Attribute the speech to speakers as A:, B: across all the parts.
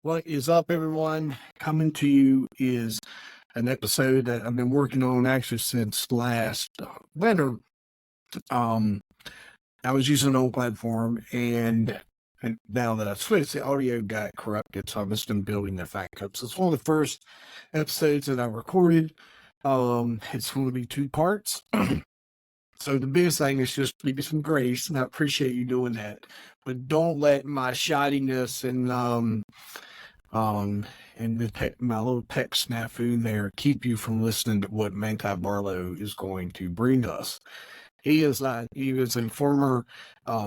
A: What is up, everyone? Coming to you is an episode that I've been working on actually since last winter. Um, I was using an old platform, and now that I've switched, the audio got corrupted, so I've just been building that back up. So it's one of the first episodes that I recorded. It's going to be two parts. So the biggest thing is just give me some grace, and I appreciate you doing that. But don't let my shoddiness um, and my little tech snafu there keep you from listening to what Manti Barlow is going to bring us. He is a former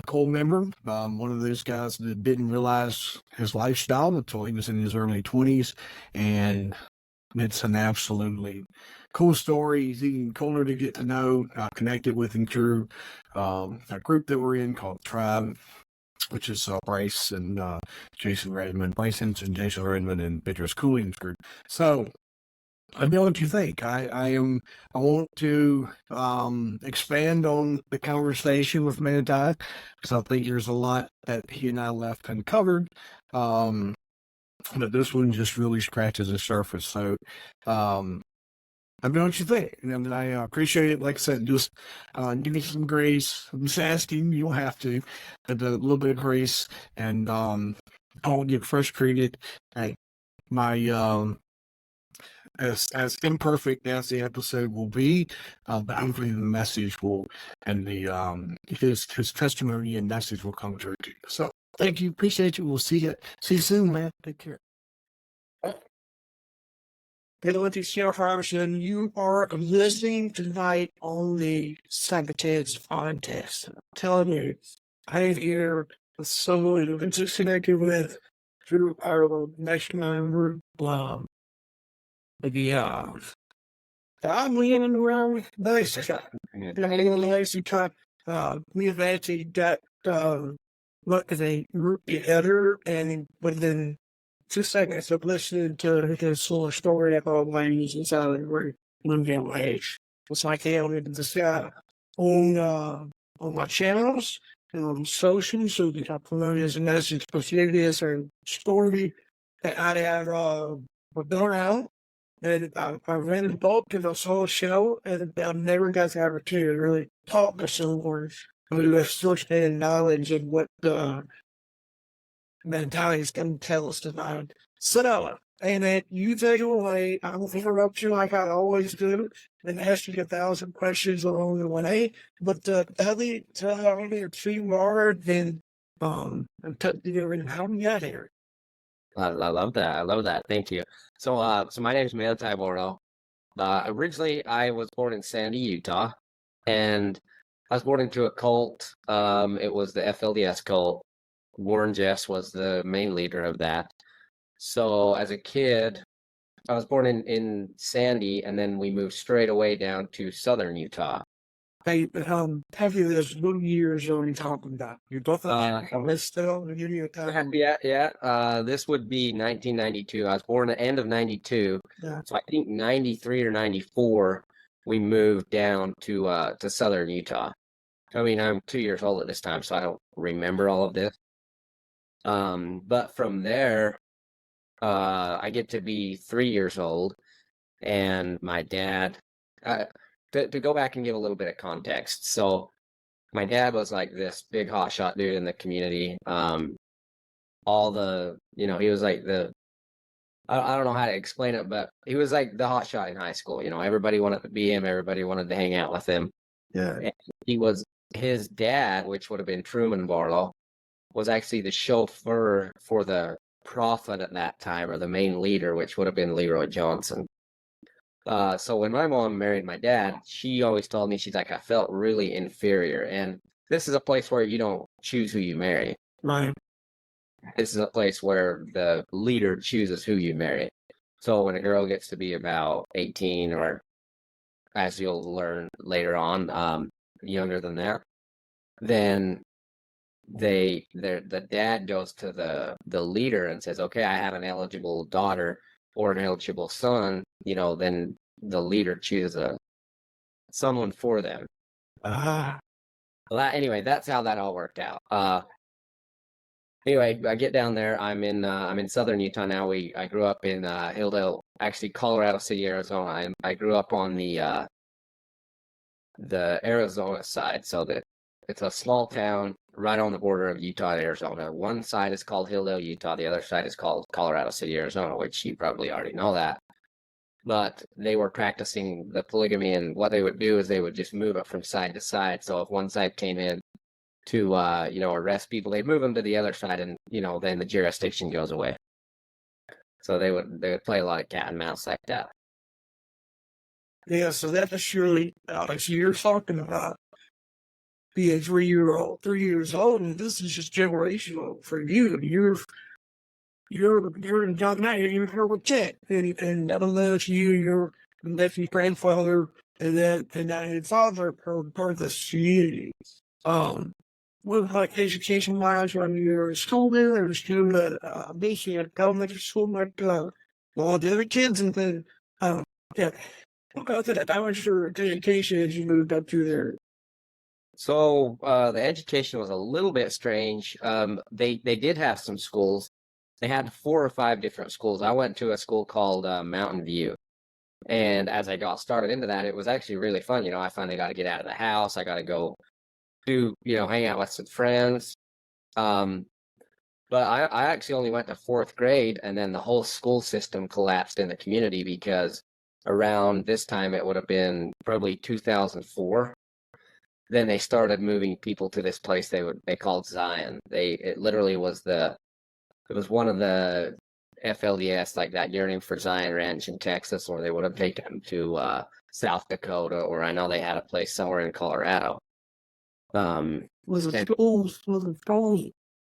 A: coal member, one of those guys that didn't realize his lifestyle until he was in his early 20s, and it's an absolutely cool story. He's even cooler to get to know. I connected with him through a group that we're in called Tribe, which is Bryce and Jason Redmond, Bryce Henson, Jason Redmond, and Bitters Cooling's group. So let me know what you think. I want to expand on the conversation with Manti because I think there's a lot that he and I left uncovered. But this one just really scratches the surface. So let me know what you think. And I appreciate it. Like I said, just give me some grace. I'm just asking. You don't have to. But a little bit of grace. And don't get frustrated at my as imperfect as the episode will be, but hopefully the message will, and the his testimony and message will come through to you. So thank you. Appreciate you. We'll see you soon, man. Take care. Fidelity Sierra Harrison, you are listening tonight on the Sabotage Podcast. I'm telling you, I am here with someone who is connected with through our national group. I'm leaning around nice. Nice time. Me and Nancy got look at a group together, and within 2 seconds of listening to his little story about language and how they were living wage. It's like they only did this on my channels and on social, so we got promoted as a message for serious or story that I had done out. And I ran the book to this whole show, and I never got the opportunity to really talk to someone who has firsthand knowledge of what the mentality is going to tell us tonight. So, and then you take it away. I will interrupt you like I always do, and ask you 1,000 questions along the way. But Ellie, tell me a few more, then and how we got here.
B: I love that. I love that. Thank you. So my name is Manti Barlow. Originally, I was born in Sandy, Utah, and I was born into a cult. It was the FLDS cult. Warren Jeffs was the main leader of that. So as a kid, I was born in Sandy, and then we moved straight away down to southern Utah.
A: Hey, have you this what years are we talking about? You're both still
B: Yeah. This would be 1992. I was born at the end of 92.
A: Yeah.
B: So I think 93 or 94, we moved down to southern Utah. I mean, I'm 2 years old at this time, so I don't remember all of this. But from there, I get to be 3 years old, and my dad, to go back and give a little bit of context. So my dad was like this big hotshot dude in the community. All the, he was like I don't know how to explain it, but he was like the hotshot in high school. Everybody wanted to be him. Everybody wanted to hang out with him.
A: Yeah.
B: And his dad, which would have been Truman Barlow, was actually the chauffeur for the prophet at that time, or the main leader, which would have been Leroy Johnson. So when my mom married my dad, she always told me, she's like, I felt really inferior. And this is a place where you don't choose who you marry.
A: Right.
B: This is a place where the leader chooses who you marry. So when a girl gets to be about 18, or as you'll learn later on, younger than that, then the dad goes to the leader and says, okay, I have an eligible daughter or an eligible son, then the leader chooses someone for them. Well, anyway, that's how that all worked out. Anyway, I get down there. I'm in southern Utah now. I grew up in Hilldale, actually Colorado City, Arizona. I grew up on the Arizona side, so that it's a small town right on the border of Utah and Arizona. One side is called Hilldale, Utah. The other side is called Colorado City, Arizona, which you probably already know that. But they were practicing the polygamy, and what they would do is they would just move it from side to side. So if one side came in to arrest people, they'd move them to the other side, and then the jurisdiction goes away. So they would play a lot of cat and mouse like that.
A: Yeah, so that's surely, so you're talking about being 3 years old, and this is just generational for you. You're a young man, you're here with Chet, and that allows you, your nephew, grandfather, and his father are part of this community. Um, with like education wise, when you're a school there, or still basically at elementary school, like all the other kids, and then yeah. About that, how much your education as you moved up to there?
B: So the education was a little bit strange. They did have some schools. They had 4 or 5 different schools. I went to a school called Mountain View. And as I got started into that, it was actually really fun. I finally got to get out of the house. I got to go hang out with some friends. Um, but I actually only went to 4th grade, and then the whole school system collapsed in the community because around this time, it would have been probably 2004. Then they started moving people to this place they called Zion. It literally it was one of the FLDS, like that Yearning for Zion Ranch in Texas, or they would have taken them to South Dakota, or I know they had a place somewhere in Colorado.
A: Was it
B: And
A: schools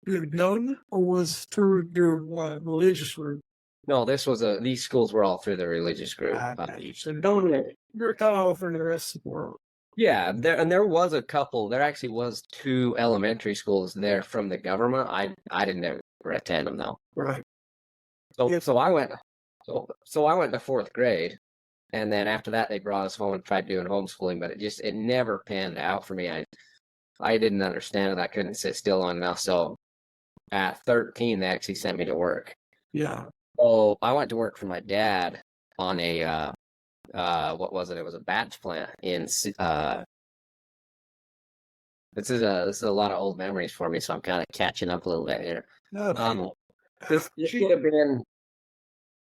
A: you're done, or was through your religious group?
B: no, these schools were all through the religious group.
A: So don't you're cut off from the rest of the world.
B: Yeah, there was a couple. There actually was 2 elementary schools there from the government. I didn't ever attend them though.
A: Right.
B: So
A: Yes.
B: so I went so I went to 4th grade, and then after that they brought us home and tried doing homeschooling, but it never panned out for me. I didn't understand it. I couldn't sit still long enough. So at 13 they actually sent me to work.
A: Yeah.
B: So I went to work for my dad on a what was it? It was a batch plant in this is a lot of old memories for me, so I'm kind of catching up a little bit here.
A: No.
B: This would have been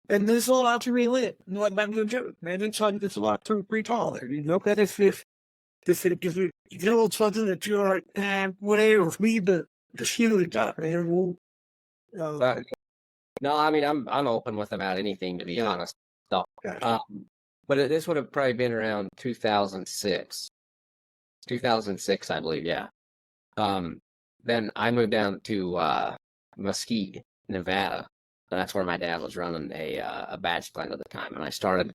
A: And there's a lot to relive. Like back to the joke, man. It's like there's a lot to recall there. You know that if you know something that you're like, whatever, for me, but just feel it got man.
B: uh, no, I mean I'm open with about anything, to be honest. So,
A: Gotcha.
B: but this would have probably been around 2006, 2006, I believe. Yeah. Um, then I moved down to Mesquite, Nevada. That's where my dad was running a batch plant at the time, and I started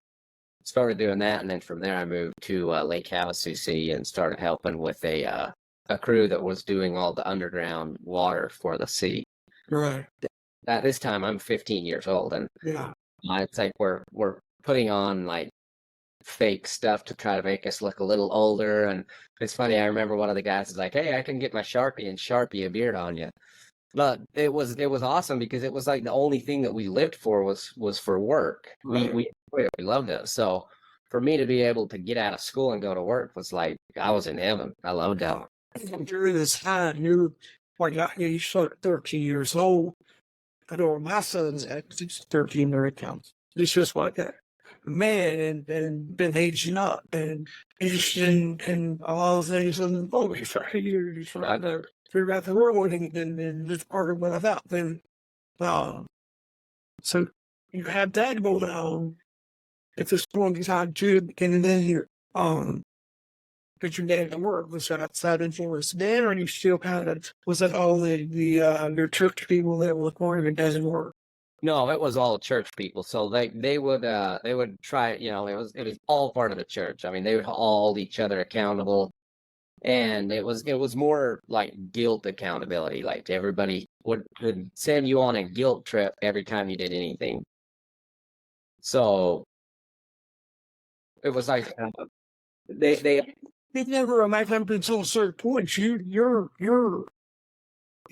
B: doing that, and then from there I moved to Lake Havasu and started helping with a crew that was doing all the underground water for the sea.
A: Right.
B: At this time, I'm 15 years old, and
A: Yeah.
B: it's like we're putting on like fake stuff to try to make us look a little older. And it's funny, I remember one of the guys was like, "Hey, I can get my Sharpie and Sharpie a beard on you." But it was awesome because it was like the only thing that we lived for was for work.
A: Right.
B: We loved it. So for me to be able to get out of school and go to work was like I was in heaven. I loved that.
A: During this time, you start 13 years old. I know my son's at 13 there it comes. It's just like that. Man, and been aging up and and all the things and always right here, just right there. Figure out the world and just part of what I thought. Then, so you have that go down. It's a strong time too, and then here, but your dad at work was that outside influence then, or you still kind of was that all your church people that were requiring it doesn't work?
B: No, it was all church people. So they would try, it was all part of the church. I mean, they would hold each other accountable. And it was more like guilt accountability. Like everybody would send you on a guilt trip every time you did anything. So it was like they
A: They never imagine until a certain point.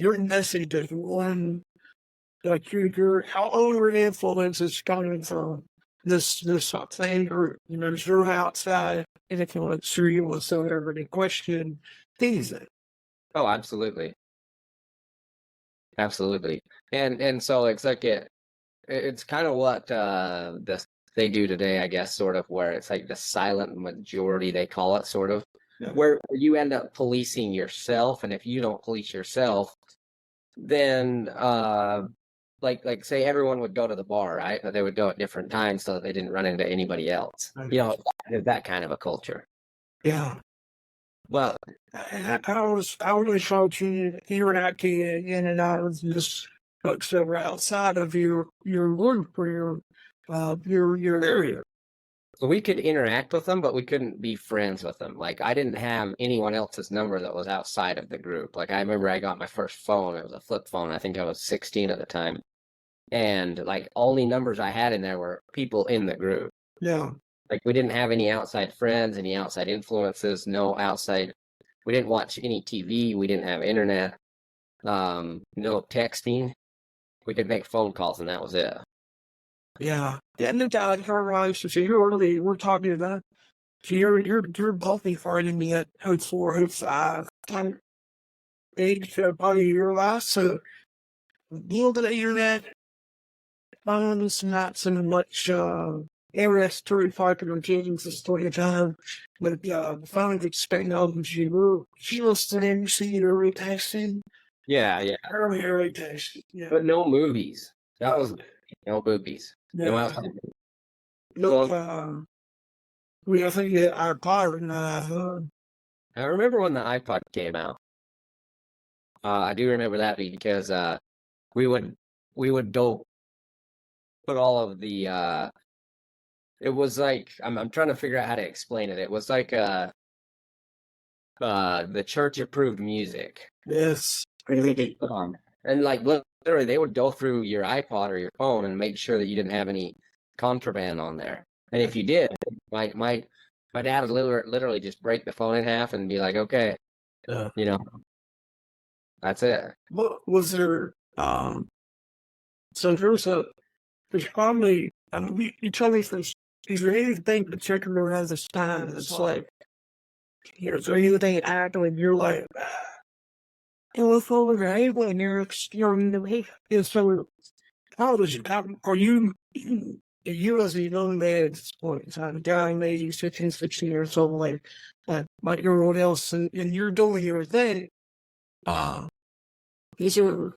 A: your message is one, like your how all your influence is coming from this thing, or your outside influence through you whatsoever to question anything.
B: Oh, absolutely. Absolutely. And so it's like it's kind of what they do today, I guess, sort of, where it's like the silent majority, they call it, sort of,
A: Yeah.
B: where you end up policing yourself, and if you don't police yourself, then like say everyone would go to the bar, right? But they would go at different times so that they didn't run into anybody else. That kind of a culture.
A: Yeah.
B: Well,
A: I was talking here at kid, and I was just like so outside of your group or your area.
B: so we could interact with them, but we couldn't be friends with them. Like I didn't have anyone else's number that was outside of the group. Like I remember I got my first phone. It was a flip phone. I think I was 16 at the time. And like only numbers I had in there were people in the group.
A: Yeah.
B: Like we didn't have any outside friends, any outside influences, no outside. We didn't watch any TV. We didn't have internet. No texting. We could make phone calls, and that was it.
A: Yeah. And the guy arrives to see you early. We're talking about. So you're both fighting me at Hood 4, Hood 5. Time age about a year last. So deal to the internet. It's not so much interest to recycle and changing the story of time. But the phones expect all you listening, see the retexting.
B: Yeah.
A: Early retexting. Yeah.
B: But no movies. That was no movies. No outside.
A: No, we have to get our pirate in that.
B: I remember when the iPod came out. I do remember that because we would go put all of the it was like I'm trying to figure out how to explain it. It was like the church approved music.
A: Yes.
B: And like literally they would go through your iPod or your phone and make sure that you didn't have any contraband on there. And if you did, my dad would literally just break the phone in half and be like, okay, that's it.
A: What was there? So there's probably. I mean, you tell me first. Is there anything particular as a sign that's like? Is there anything acting you're like? It was all right when you're in the way. And so, how does it happen? Are you? You as a young man at this point in time, guy maybe 15, 16 years old, like everyone else, and you're doing your thing. Is there,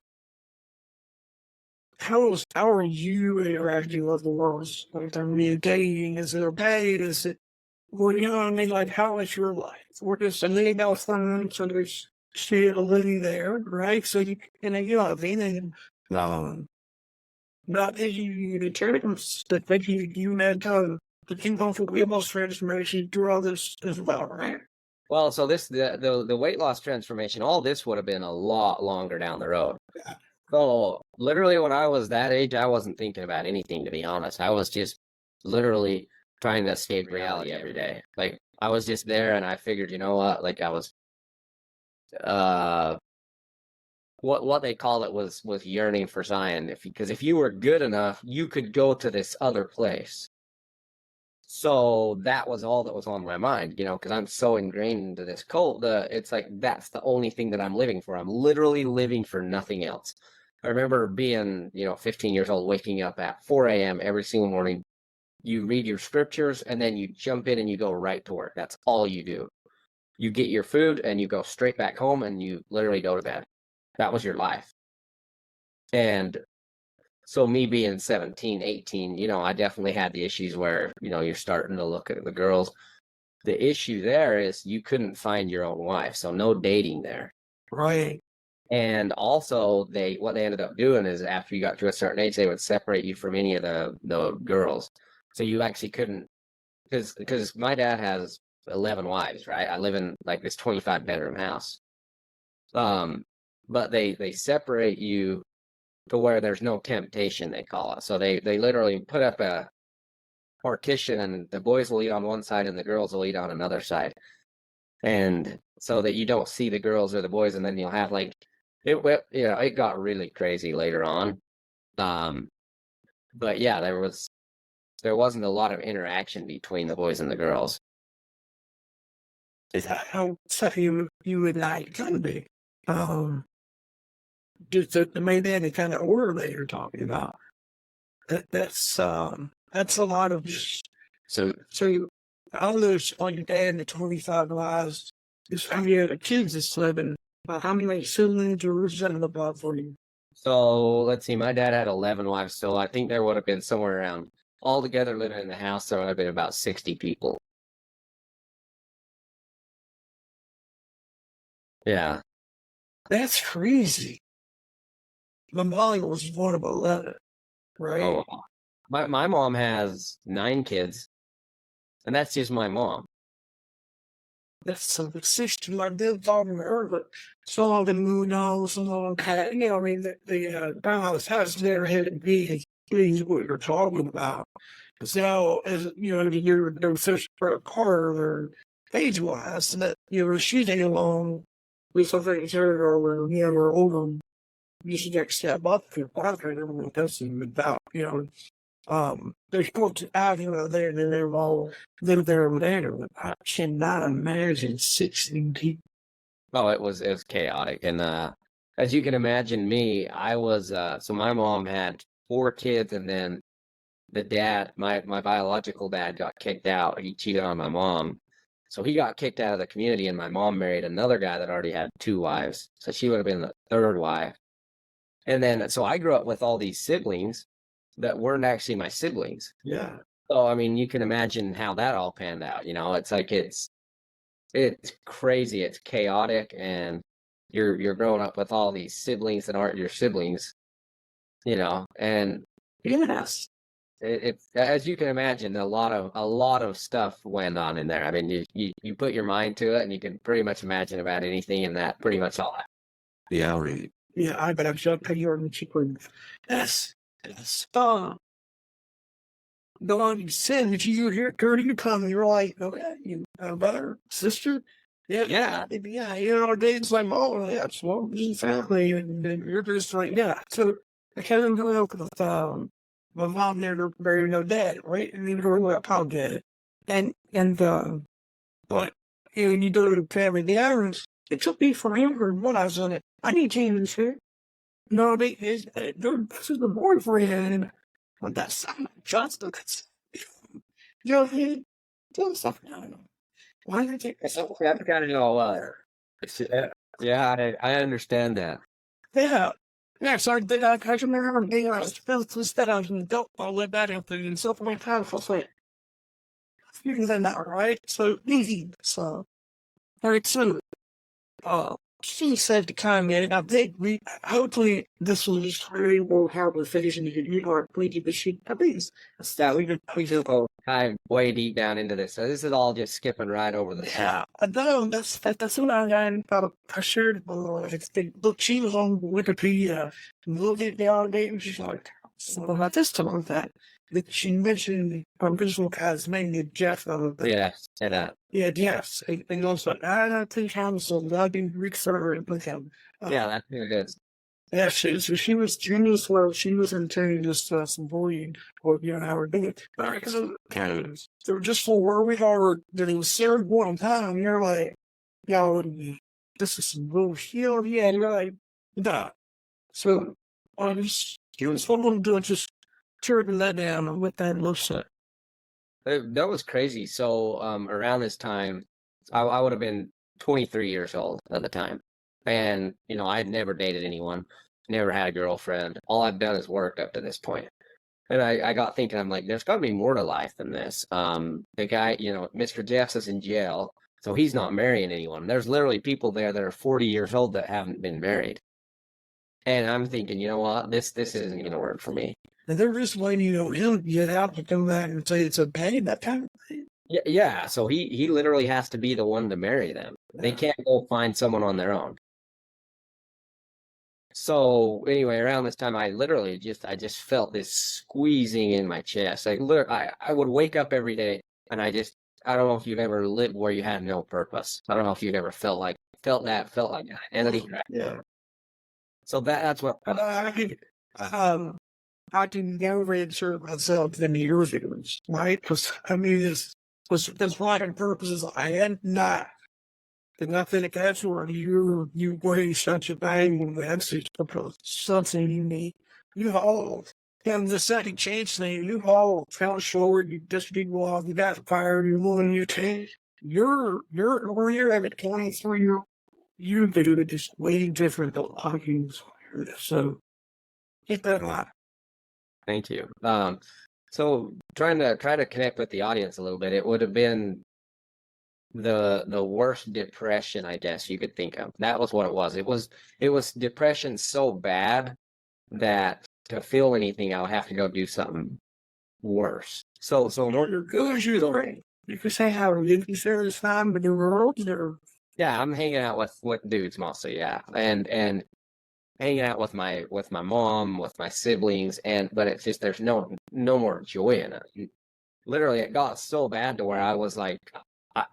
A: how are you interacting with the world? Like, I mean, dating, is it okay? Is it, well, you know what I mean? Like, how is your life? We're just a living outside, so there's still living there, right? So you, and you know what I mean? And, not that you the terms that make you meant the kingdom for Wheelboss transformation through all this as well, right?
B: Well, so this the weight loss transformation, all this would have been a lot longer down the road. So literally when I was that age, I wasn't thinking about anything, to be honest. I was just literally trying to escape reality every day. Like I was just there and I figured, you know what, like I was what they call it was yearning for Zion. Because if you were good enough, you could go to this other place. So that was all that was on my mind, because I'm so ingrained into this cult. It's like that's the only thing that I'm living for. I'm literally living for nothing else. I remember being, 15 years old, waking up at 4 a.m. every single morning. You read your scriptures and then you jump in and you go right to work. That's all you do. You get your food and you go straight back home and you literally go to bed. That was your life. And so me being 17, 18, I definitely had the issues where, you're starting to look at the girls. The issue there is you couldn't find your own wife, so no dating there.
A: Right.
B: And also what they ended up doing is after you got to a certain age, they would separate you from any of the girls. So you actually couldn't, because my dad has 11 wives, right? I live in like this 25 bedroom house. But they separate you to where there's no temptation, they call it. So they literally put up a partition and the boys will eat on one side and the girls will eat on another side. And so that you don't see the girls or the boys, and then you'll have like it got really crazy later on. Um, but yeah, there wasn't a lot of interaction between the boys and the girls.
A: Is that how stuff you would like to be? Just the main thing, the kind of order that you're talking about. That's a lot of. So you, all those on your dad and the 25 lives. Just how many other kids is living? How many siblings or is that about for you?
B: So let's see, my dad had 11 wives, so I think there would have been somewhere around all together living in the house, there would have been about 60 people. Yeah.
A: That's crazy. My mom was one of 11, right?
B: Oh, my mom has 9 kids, and that's just my mom.
A: That's some system I lived on earth, but some of them moved on, some of them had, I mean, the Barlow house never had to be things what you're talking about. Because now, as you know, you're such a car or age wise, that she's along with something or we're older. You should next step up to your father and everyone does them about, they're supposed to out there and they're all live there later. I cannot imagine 16 people.
B: Oh, it was chaotic, and as you can imagine, I was so my mom had 4 kids, and then the dad, my biological dad, got kicked out. He cheated on my mom, so he got kicked out of the community, and my mom married another guy that already had 2 wives, so she would have been the third wife. And then so I grew up with all these siblings that weren't actually my siblings.
A: Yeah.
B: So I mean, you can imagine how that all panned out. It's like it's crazy, it's chaotic, and you're growing up with all these siblings that aren't your siblings, and
A: Yes.
B: it as you can imagine, a lot of stuff went on in there. I mean, you put your mind to it, and you can pretty much imagine about anything, and that pretty much all.
A: Yeah, really. Yeah, I bet I'm sure you're in the cheaper. Yes. Yes. The one you said that you hear Gertie you come, you're like, okay, you brother, sister. Yeah, it's like, oh, yeah, it's well, family, and you're just like, yeah. So I kind of go out with my mom never buried no dad, right? And even her pop dad, and but when you go to the family gatherings, it took me forever when I was in it. I need change here. No, I mean, this is the boyfriend. But that's not just because you're doing stuff now. Why did you take
B: So that's kind of yeah, I understand that.
A: Yeah. Yeah, sorry, I remember being I was physically I was an adult all the way back into and stuff like that. So it's like, you can say that, right? So easy. So, very soon. She said to comment, I think hopefully this will just really will help with finishing the new art, but she, at least, that's that we can go.
B: I'm way deep down into this, so this is all just skipping right over the.
A: Yeah, I know, that's what I got about I shared, look, she was on Wikipedia, and looked at the other day, and she's like, something about this, something like that. That she mentioned original guy's name, Jeff,
B: Yeah, say that.
A: yeah, yes. And also, I don't think Hamilton, I've been researching with him.
B: Yeah, that's who it is.
A: Yeah, so she was genius. Well, she was into just some bullying, or how we're doing it. Because they were just so worried hard that it was served one time. You're like, yo, this is some bullshit. Yeah, and you're like, nah. So, I just, he was fun to just turn that down with that looks at.
B: That was crazy. So, around this time, I would have been 23 years old at the time, and I had never dated anyone, never had a girlfriend. All I've done is worked up to this point. And I got thinking, I'm like, there's got to be more to life than this. The guy, Mr. Jeffs is in jail, so he's not marrying anyone. There's literally people there that are 40 years old that haven't been married. And I'm thinking, you know what? This isn't going to work for me.
A: And they're just waiting, him to get out to come back and say it's okay, that kind of thing.
B: Yeah. So he literally has to be the one to marry them. They can't go find someone on their own. So anyway, around this time, I just felt this squeezing in my chest. Like, look, I would wake up every day, and I don't know if you've ever lived where you had no purpose. I don't know if you've ever felt like an identity.
A: Yeah.
B: So that's what.
A: I can never insert myself in your feelings, right? Because I mean, this was that's why on purposes I am not. There's nothing against where you weigh such a valuable message because something you need. You all and the second chance thing, you all fell short, you just did well, you got fired, you won your team. You're where you're at 23 you do it just way different than how you so keep that in mind.
B: Thank you. So try to connect with the audience a little bit. It would have been the worst depression, I guess you could think of. That was what it was. It was depression so bad that to feel anything, I would have to go do something worse. So in order,
A: You could say how you consider this time, but the world or
B: yeah, I'm hanging out with dudes mostly, yeah, and hanging out with my mom, with my siblings, but it's just there's no more joy in it. Literally, it got so bad to where I was like,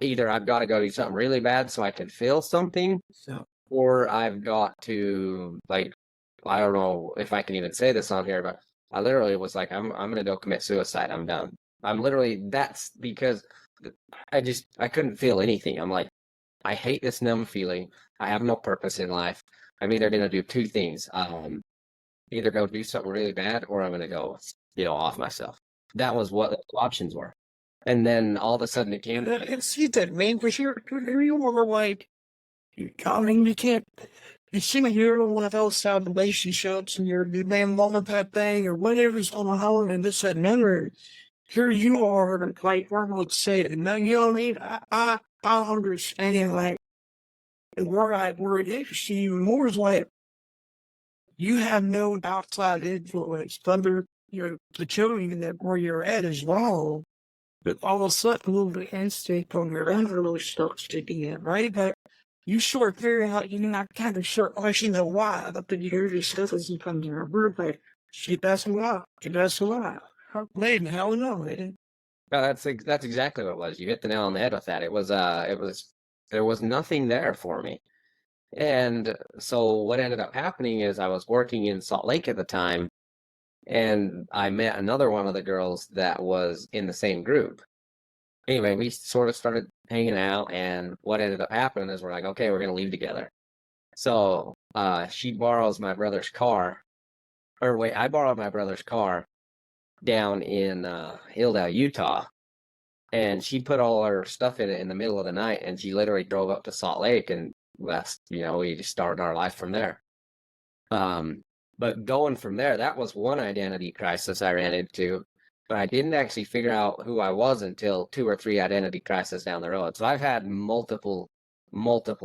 B: either I've got to go do something really bad so I can feel something,
A: so.
B: or I've got to like, I don't know if I can even say this on here, but I literally was like, I'm gonna go commit suicide. I'm done. I'm literally that's because I couldn't feel anything. I'm like, I hate this numb feeling. I have no purpose in life. I'm either gonna do two things. Either go do something really bad, or I'm gonna go, off myself. That was what the options were. And then all of a sudden it came.
A: And see that man for sure. You were like, I mean, you can't. You see me here on one of those South relationships, and you're the man woman type thing, or whatever's going on, and this and another. Here you are, like I would say it. Now you know what I mean. I understand like where it is. You more is like you have no outside influence under the children that where you're at as well. But all of a sudden, a little bit instinct on your end really starts kicking in, right? But you sort of figure out, not kind of sure, you know why. But then you hear this stuff as you come to your word, like, she doesn't lie. She doesn't lie. Wait, hell no, man.
B: No, that's exactly what it was. You hit the nail on the head with that. There was nothing there for me. And so what ended up happening is I was working in Salt Lake at the time, and I met another one of the girls that was in the same group. Anyway, we sort of started hanging out, and what ended up happening is we're like, okay, we're gonna leave together. So she borrows my brother's car, or wait, I borrowed my brother's car down in Hildale, Utah, and she put all her stuff in it in the middle of the night, and she literally drove up to Salt Lake, and we just started our life from there. But going from there, that was one identity crisis I ran into, but I didn't actually figure out who I was until 2 or 3 identity crises down the road. So I've had multiple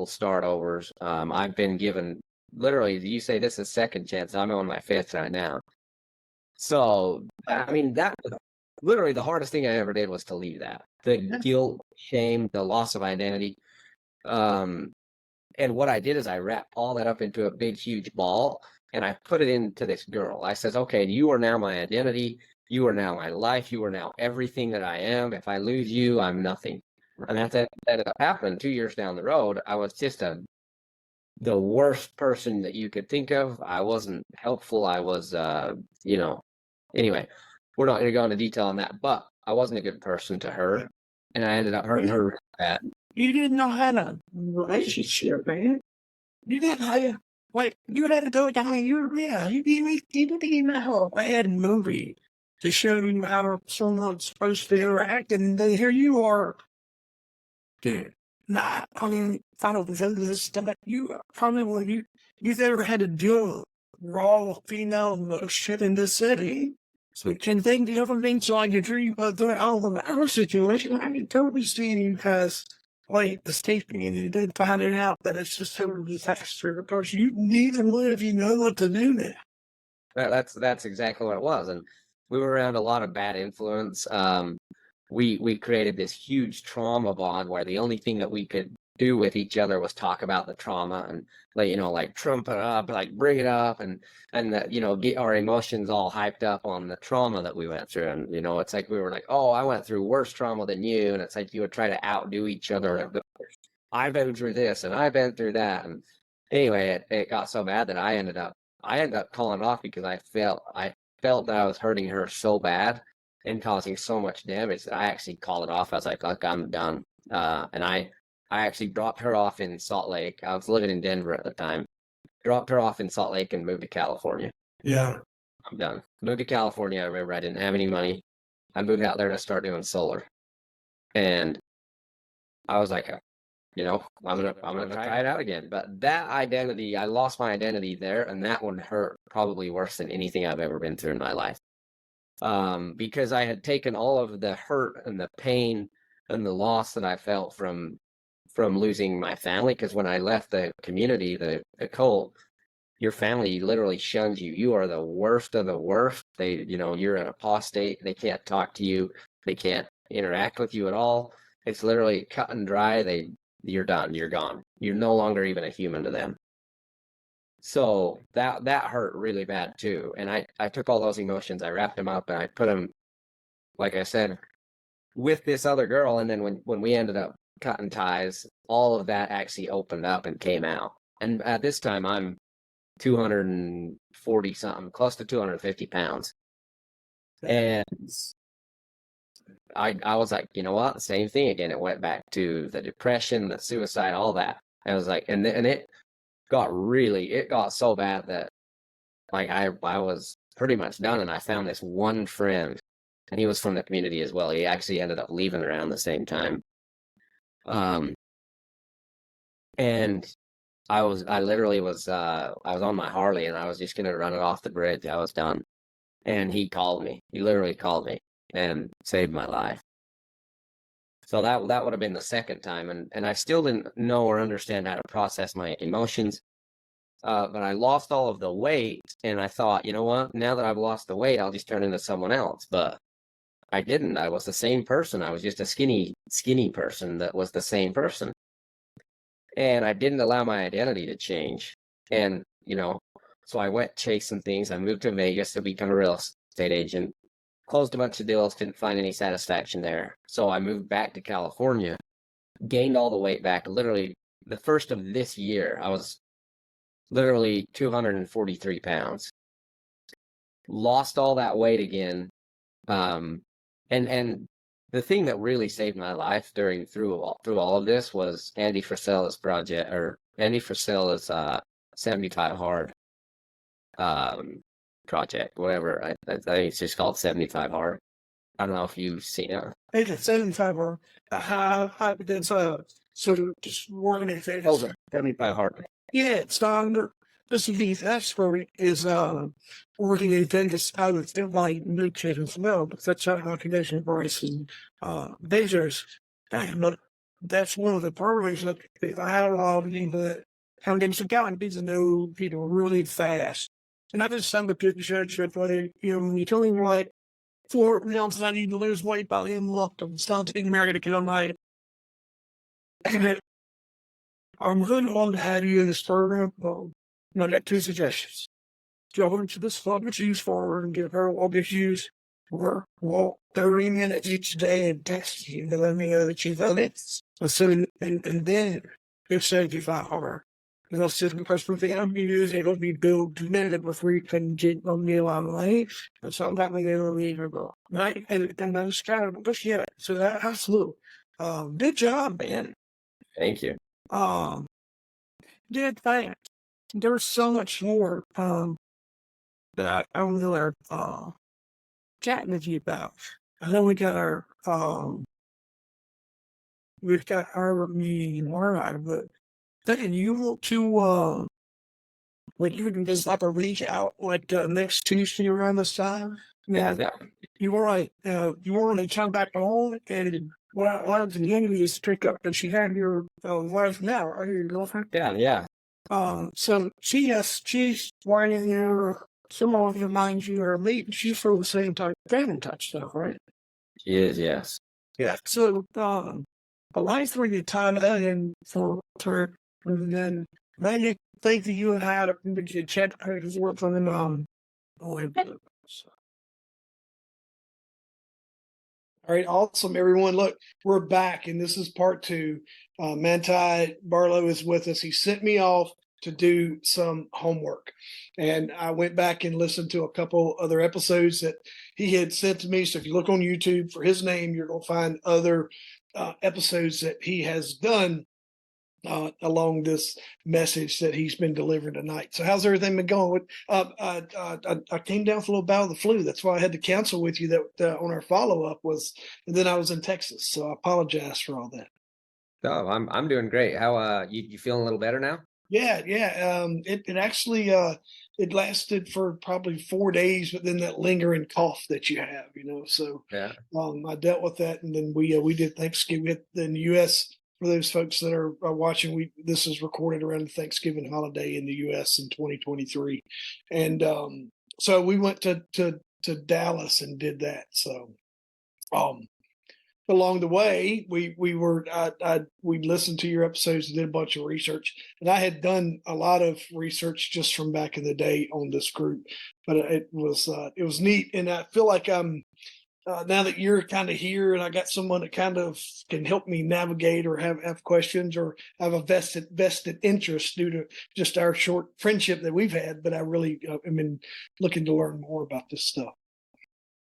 B: start overs. I've been given literally, you say this is second chance. I'm on my fifth right now. So I mean, that was literally the hardest thing I ever did was to leave that. The guilt, shame, the loss of identity. And what I did is I wrapped all that up into a big, huge ball, and I put it into this girl. I says, okay, you are now my identity. You are now my life. You are now everything that I am. If I lose you, I'm nothing. And that ended up happening 2 years down the road. I was just the worst person that you could think of. I wasn't helpful. I was, anyway, we're not going to go into detail on that, but I wasn't a good person to her, and I ended up hurting her really bad.
A: You didn't know how to relationship, man. You didn't know how to, you had to do it down you didn't even know a bad movie to show you how someone's supposed to interact, and then here you are. Dude, nah, I mean, I don't know this stuff. You probably when you've ever had to deal with raw female shit in the city. So you can think the other things like you dream about doing all of our situation. I can totally see you guys like the state community did find it out that it's just a disaster because you need to live, you know what to do now.
B: That's exactly what it was, and we were around a lot of bad influence. We created this huge trauma bond where the only thing that we could do with each other was talk about the trauma and like trump it up, like bring it up, and get our emotions all hyped up on the trauma that we went through. And it's like we were like, oh, I went through worse trauma than you, and it's like you would try to outdo each other. I've been through this and I've been through that, and Anyway, it got so bad that I ended up calling it off because I felt that I was hurting her so bad and causing so much damage that I actually called it off. I was like, look, I'm done. And I actually dropped her off in Salt Lake. I was living in Denver at the time. Dropped her off in Salt Lake and moved to California.
A: Yeah.
B: I'm done. Moved to California. I remember I didn't have any money. I moved out there to start doing solar. And I was like, I'm gonna try it out again. But that identity, I lost my identity there, and that one hurt probably worse than anything I've ever been through in my life. Because I had taken all of the hurt and the pain and the loss that I felt from losing my family. Because when I left the community, the cult, your family literally shuns you. You are the worst of the worst. You're an apostate. They can't talk to you. They can't interact with you at all. It's literally cut and dry. You're done. You're gone. You're no longer even a human to them. So that hurt really bad too. And I took all those emotions, I wrapped them up, and I put them, like I said, with this other girl. And then when we ended up cutting ties, all of that actually opened up and came out. And at this time, I'm 240 something, close to 250 pounds. And I was like, you know what? Same thing again. It went back to the depression, the suicide, all that. I was like, and it got so bad that like I was pretty much done. And I found this one friend, and he was from the community as well. He actually ended up leaving around the same time. And I literally was I was on my Harley, and I was just gonna run it off the bridge. I was done. And he called me. He literally called me and saved my life. So that would have been the second time, and I still didn't know or understand how to process my emotions. But I lost all of the weight, and I thought, you know what? Now that I've lost the weight, I'll just turn into someone else. But I didn't. I was the same person. I was just a skinny person that was the same person. And I didn't allow my identity to change. And, so I went chasing things. I moved to Vegas to become a real estate agent. Closed a bunch of deals, didn't find any satisfaction there. So I moved back to California, gained all the weight back. Literally, the first of this year, I was literally 243 pounds. Lost all that weight again. And the thing that really saved my life through all of this was Andy Frisella's project, or Andy Frisella's 75 Hard project, whatever. I think it's just called 75 Hard. I don't know if you've seen it.
A: It's 75 or that's sort of just one of the
B: Hold on, 75 Hard.
A: Yeah, it's this is the expert is working in Vegas out of the light milkshake as well, but that's how condition voice and visitors. And that's one of the problems that I have a lot of people how they get to know people really fast. And I just some of the pictures that like, when you tell me like 4 months I need to lose weight by the end of I'm starting married to kill my and I'm really on to have you in this program. I got 2 suggestions. Go into this fund choose forward and give her all the issues. Work 30 minutes each day and text you to let me know that you've done it. So, and then you say if I are. And I'll sit in the question thing I'm using, it'll be built minute before you can get on me on life. And sometimes they will leave or go. Right? And that's kind of, but yeah, so that absolutely. Good job, man.
B: Thank you.
A: Did that. There's so much more that I really chatting with you about. I know we've got our meeting tomorrow, but then you want to you can just like a reach out like next Tuesday around this time.
B: Yeah.
A: You were right. You want to come back home and one of the interviews pick up that she had your wife now, or your girlfriend.
B: Yeah.
A: So she's wanting someone who reminds you or me, she's from the same type of family touch stuff, right?
B: She is, yes.
A: Yeah. So a nice for you time that in for her, and then maybe think that you and I had a chat as well from them all right, awesome, everyone. Look, we're back, and this is part 2. Manti Barlow is with us. He sent me off
C: to do some homework. And I went back and listened to a couple other episodes that he had sent to me. So if you look on YouTube for his name, you're going to find other episodes that he has done along this message that he's been delivering tonight. So how's everything been going? I came down with a little bout of the flu. That's why I had to cancel with you that on our follow-up and then I was in Texas. So I apologize for all that.
B: Oh, I'm doing great. How you feeling a little better now?
C: Yeah. It actually it lasted for probably 4 days, but then that lingering cough that you have, So
B: Yeah.
C: I dealt with that, and then we did Thanksgiving in the U.S. For those folks that are watching, this is recorded around the Thanksgiving holiday in the U.S. in 2023, and so we went to Dallas and did that. So along the way, we listened to your episodes and did a bunch of research, and I had done a lot of research just from back in the day on this group, but it was neat, and I feel like I'm now that you're kind of here and I got someone that kind of can help me navigate or have questions or have a vested interest due to just our short friendship that we've had. But I really am looking to learn more about this stuff.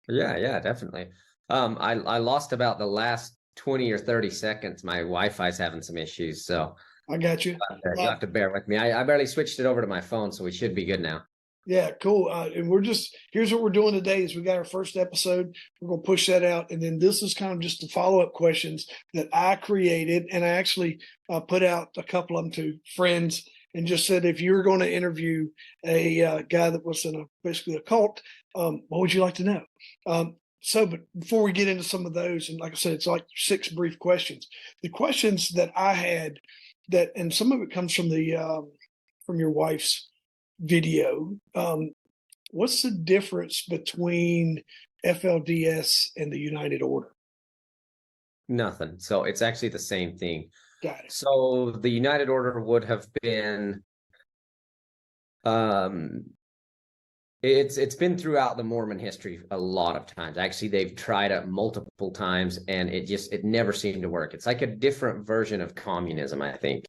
B: Yeah, definitely. I lost about the last 20 or 30 seconds. My Wi-Fi's having some issues, so
C: I got you.
B: you'll have to bear with me. I barely switched it over to my phone, so we should be good now.
C: Yeah, cool. And here's what we're doing today is we got our first episode. We're going to push that out. And then this is kind of just the follow-up questions that I created. And I actually put out a couple of them to friends and just said, if you're going to interview a guy that was in basically a cult, what would you like to know? But before we get into some of those, and like I said, it's like 6 brief questions. The questions that I had and some of it comes from from your wife's video. What's the difference between FLDS and the United Order?
B: Nothing. So it's actually the same thing.
C: Got it.
B: So the United Order would have been, it's been throughout the Mormon history a lot of times. Actually, they've tried it multiple times, and it never seemed to work. It's like a different version of communism, I think.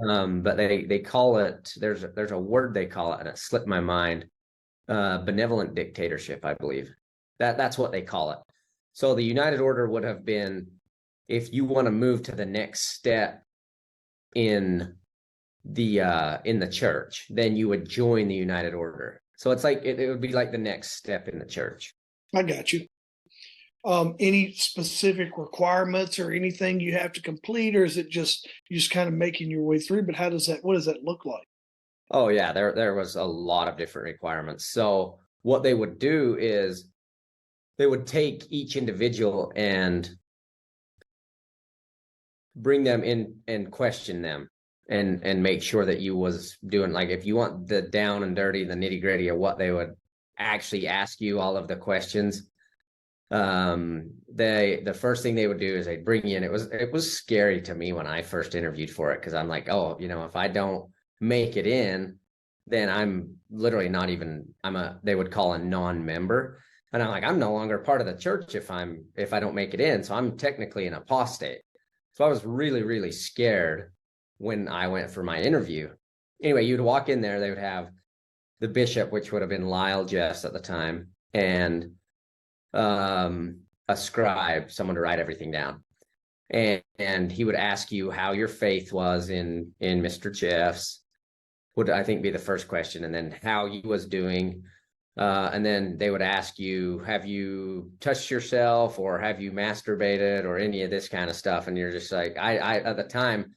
B: But they call it, there's a word they call it, and it slipped my mind. Benevolent dictatorship, I believe. That's what they call it. So the United Order would have been, if you want to move to the next step in the church, then you would join the United Order. So it's like it would be like the next step in the church.
C: I got you. Any specific requirements or anything you have to complete, or is it just you just kind of making your way through? But what does that look like?
B: Oh yeah, there was a lot of different requirements. So what they would do is they would take each individual and bring them in and question them and make sure that you was doing, like, if you want the down and dirty, the nitty gritty of what they would actually ask you, all of the questions. The first thing they would do is they'd bring you in. It was scary to me when I first interviewed for it, because I'm like, oh, if I don't make it in, then I'm literally not even, they would call a non-member. And I'm like, I'm no longer part of the church if I don't make it in. So I'm technically an apostate. So I was really, really scared when I went for my interview. Anyway, you'd walk in there, they would have the bishop, which would have been Lyle Jeffs at the time, and a scribe, someone to write everything down. And he would ask you how your faith was in Mr. Jeffs, would I think be the first question, and then how he was doing. And then they would ask you, have you touched yourself, or have you masturbated, or any of this kind of stuff? And you're just like, I at the time,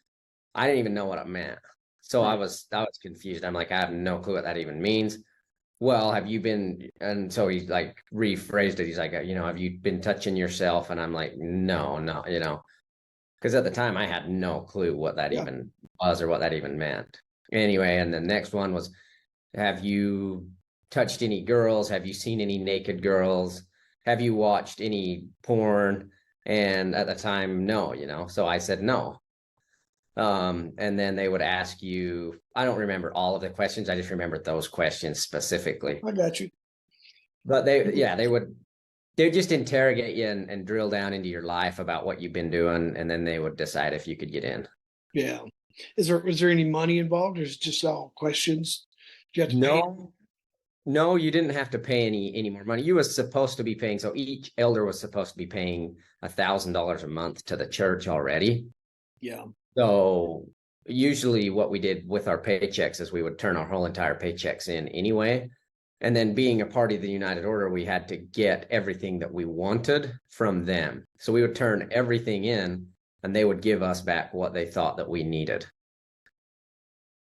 B: I didn't even know what it meant. So I was confused. I'm like, I have no clue what that even means. Well, have you been, and so he like rephrased it. He's like, have you been touching yourself? And I'm like, no, because at the time I had no clue what that even was or what that even meant. Anyway, and the next one was, have you touched any girls? Have you seen any naked girls? Have you watched any porn? And at the time, no, so I said no. And then they would ask you, I don't remember all of the questions. I just remember those questions specifically.
C: I got you.
B: But they would just interrogate you and drill down into your life about what you've been doing. And then they would decide if you could get in.
C: Yeah. Is there any money involved, or is it just all questions? Do you have to pay?
B: No, you didn't have to pay any more money. You was supposed to be paying. So each elder was supposed to be paying $1,000 a month to the church already.
C: Yeah.
B: So usually what we did with our paychecks is we would turn our whole entire paychecks in anyway. And then being a part of the United Order, we had to get everything that we wanted from them. So we would turn everything in and they would give us back what they thought that we needed.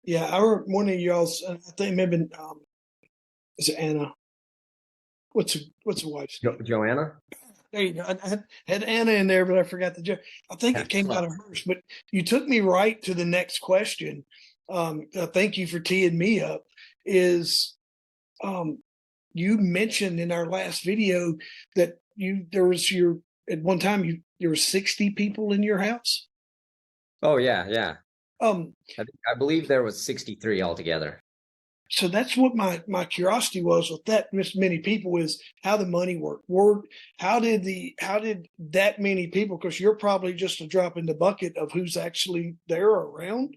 C: Yeah, I remember one of y'all's. I think maybe is it Anna? What's the wife's name?
B: Joanna?
C: There you go. I had Anna in there, but I forgot the joke. I think it came out of hers. But you took me right to the next question. Thank you for teeing me up. Is you mentioned in our last video that at one time there were 60 people in your house?
B: Oh yeah.
C: Um,
B: I believe there was 63 altogether.
C: So that's what my curiosity was with that many people is how the money worked. How did that many people? Because you're probably just a drop in the bucket of who's actually there around.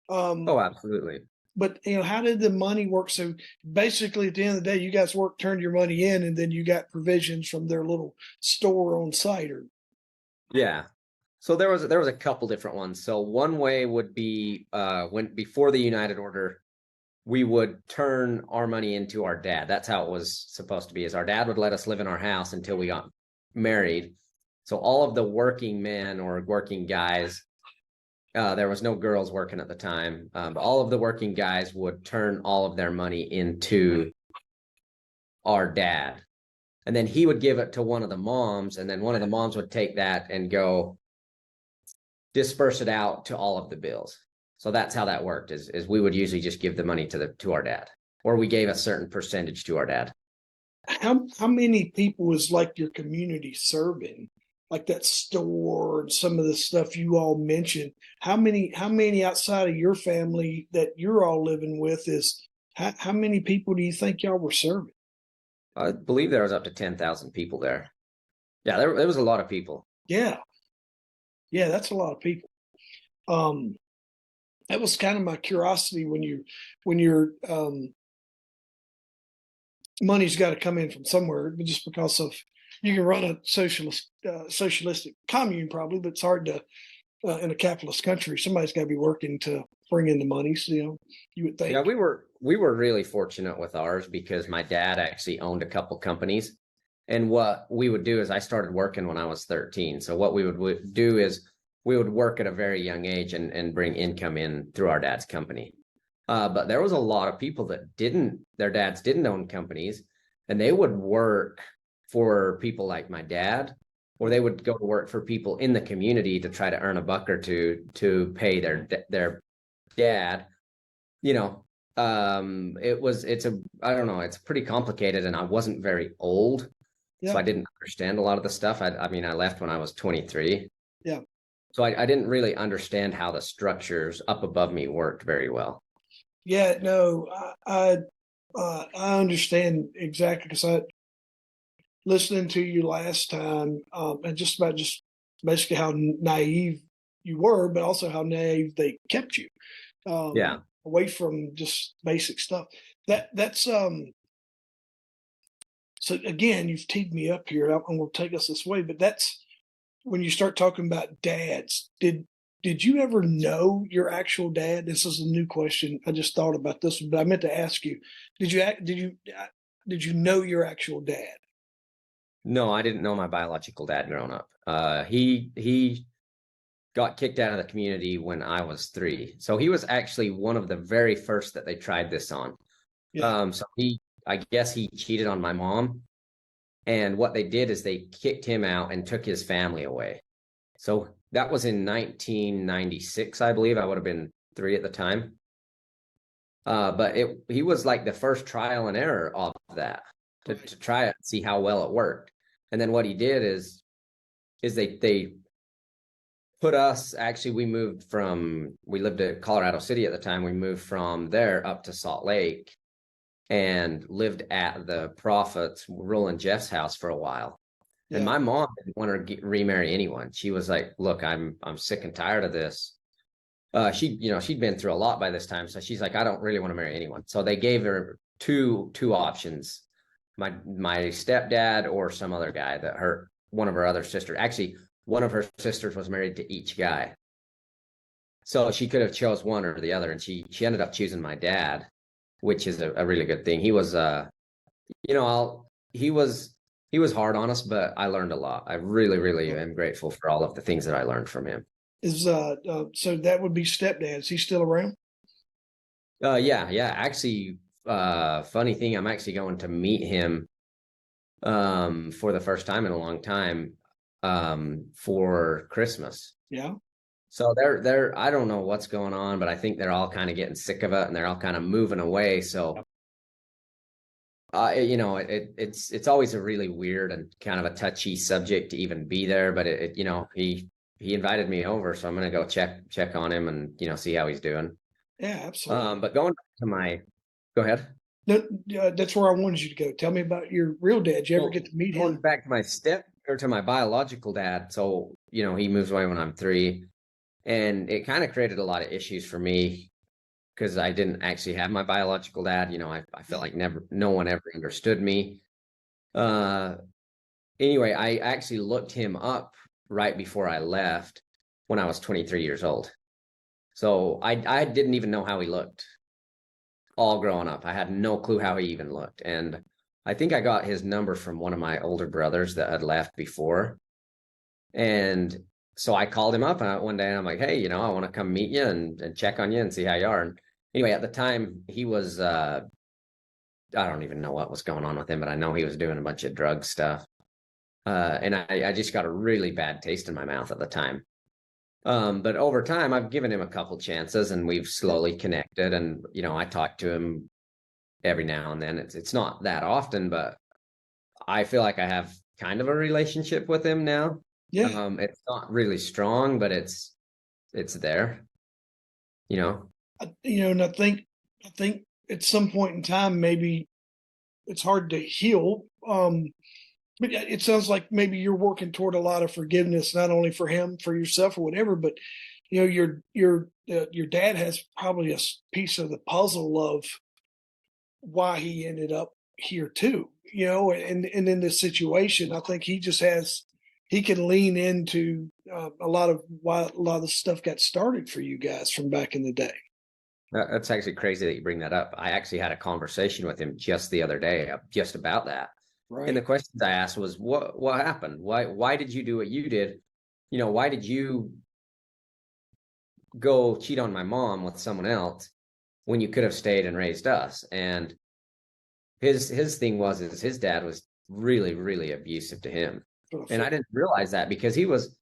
B: Oh, absolutely.
C: But how did the money work? So basically, at the end of the day, you guys turned your money in, and then you got provisions from their little store on site, or
B: yeah. So there was a couple different ones. So one way would be when before the United Order, we would turn our money into our dad. That's how it was supposed to be, is our dad would let us live in our house until we got married. So all of the working men or working guys, there was no girls working at the time, but all of the working guys would turn all of their money into our dad. And then he would give it to one of the moms, and then one of the moms would take that and go disperse it out to all of the bills. So that's how that worked, is we would usually just give the money to our dad, or we gave a certain percentage to our dad.
C: How many people is like your community serving, like that store and some of the stuff you all mentioned? How many outside of your family that you're all living with how many people do you think y'all were serving?
B: I believe there was up to 10,000 people there. Yeah, there was a lot of people.
C: Yeah, that's a lot of people. That was kind of my curiosity when your money's got to come in from somewhere, just because of you can run a socialistic commune probably, but it's hard to in a capitalist country. Somebody's got to be working to bring in the money. So you would think.
B: Yeah, we were really fortunate with ours because my dad actually owned a couple companies, and what we would do is I started working when I was 13. So what we would do is we would work at a very young age and bring income in through our dad's company. But there was a lot of people that their dads didn't own companies, and they would work for people like my dad, or they would go to work for people in the community to try to earn a buck or two to pay their dad. I don't know, it's pretty complicated, and I wasn't very old, so I didn't understand a lot of the stuff. I mean, I left when I was 23.
C: Yeah.
B: So I didn't really understand how the structures up above me worked very well.
C: Yeah, no, I understand exactly, because I listening to you last time, and just basically how naive you were, but also how naive they kept you. Away from just basic stuff. That's so again, you've teed me up here. I'm going to take us this way, but that's when you start talking about dads. Did you ever know your actual dad? This is a new question. I just thought about this one, but I meant to ask you: Did you know your actual dad?
B: No, I didn't know my biological dad growing up. He got kicked out of the community when I was 3. So he was actually one of the very first that they tried this on. Yeah. So I guess he cheated on my mom. And what they did is they kicked him out and took his family away. So that was in 1996, I believe. I would have been 3 at the time. But he was like the first trial and error of that to try it, see how well it worked. And then what he did is they put us, actually, we lived in Colorado City at the time. We moved from there up to Salt Lake and lived at the Prophet's, Roland Jeff's house for a while. Yeah. And my mom didn't want to remarry anyone. She was like, look, I'm sick and tired of this. she'd been through a lot by this time. So she's like, I don't really want to marry anyone. So they gave her two options, my stepdad or some other guy that one of her other sisters. Actually, one of her sisters was married to each guy. So she could have chose one or the other. And she ended up choosing my dad, which is a really good thing. He was, he was hard on us, but I learned a lot. I really, really am grateful for all of the things that I learned from him.
C: So that would be stepdad. Is he still around?
B: Yeah. Actually, funny thing, I'm actually going to meet him for the first time in a long time for Christmas.
C: Yeah.
B: So they're I don't know what's going on, but I think they're all kind of getting sick of it and they're all kind of moving away. So it's always a really weird and kind of a touchy subject to even be there, but he invited me over, so I'm gonna go check on him and see how he's doing.
C: Yeah, absolutely.
B: But going back to go ahead.
C: No, that's where I wanted you to go. Tell me about your real dad. Did you ever get to meet
B: Going
C: him?
B: back to my biological dad. So he moves away when I'm 3, and it kind of created a lot of issues for me because I didn't actually have my biological dad. I felt like no one ever understood me. Anyway, I actually looked him up right before I left when I was 23 years old. So I didn't even know how he looked all growing up. I had no clue how he even looked. And I think I got his number from one of my older brothers that had left before. And so I called him up one day and I'm like, hey, I want to come meet you and check on you and see how you are. And anyway, at the time he was, I don't even know what was going on with him, but I know he was doing a bunch of drug stuff. And I just got a really bad taste in my mouth at the time. But over time, I've given him a couple chances and we've slowly connected. And, I talk to him every now and then. It's not that often, but I feel like I have kind of a relationship with him now.
C: Yeah.
B: It's not really strong, but it's there,
C: And I think at some point in time, maybe it's hard to heal. But it sounds like maybe you're working toward a lot of forgiveness, not only for him, for yourself or whatever, but your dad has probably a piece of the puzzle of why he ended up here too, and in this situation, I think he can lean into a lot of why a lot of the stuff got started for you guys from back in the day.
B: That's actually crazy that you bring that up. I actually had a conversation with him just the other day, just about that.
C: Right.
B: And the questions I asked was, what happened? Why did you do what you did? Why did you go cheat on my mom with someone else when you could have stayed and raised us? And his thing was his dad was really, really abusive to him. And I didn't realize that because he was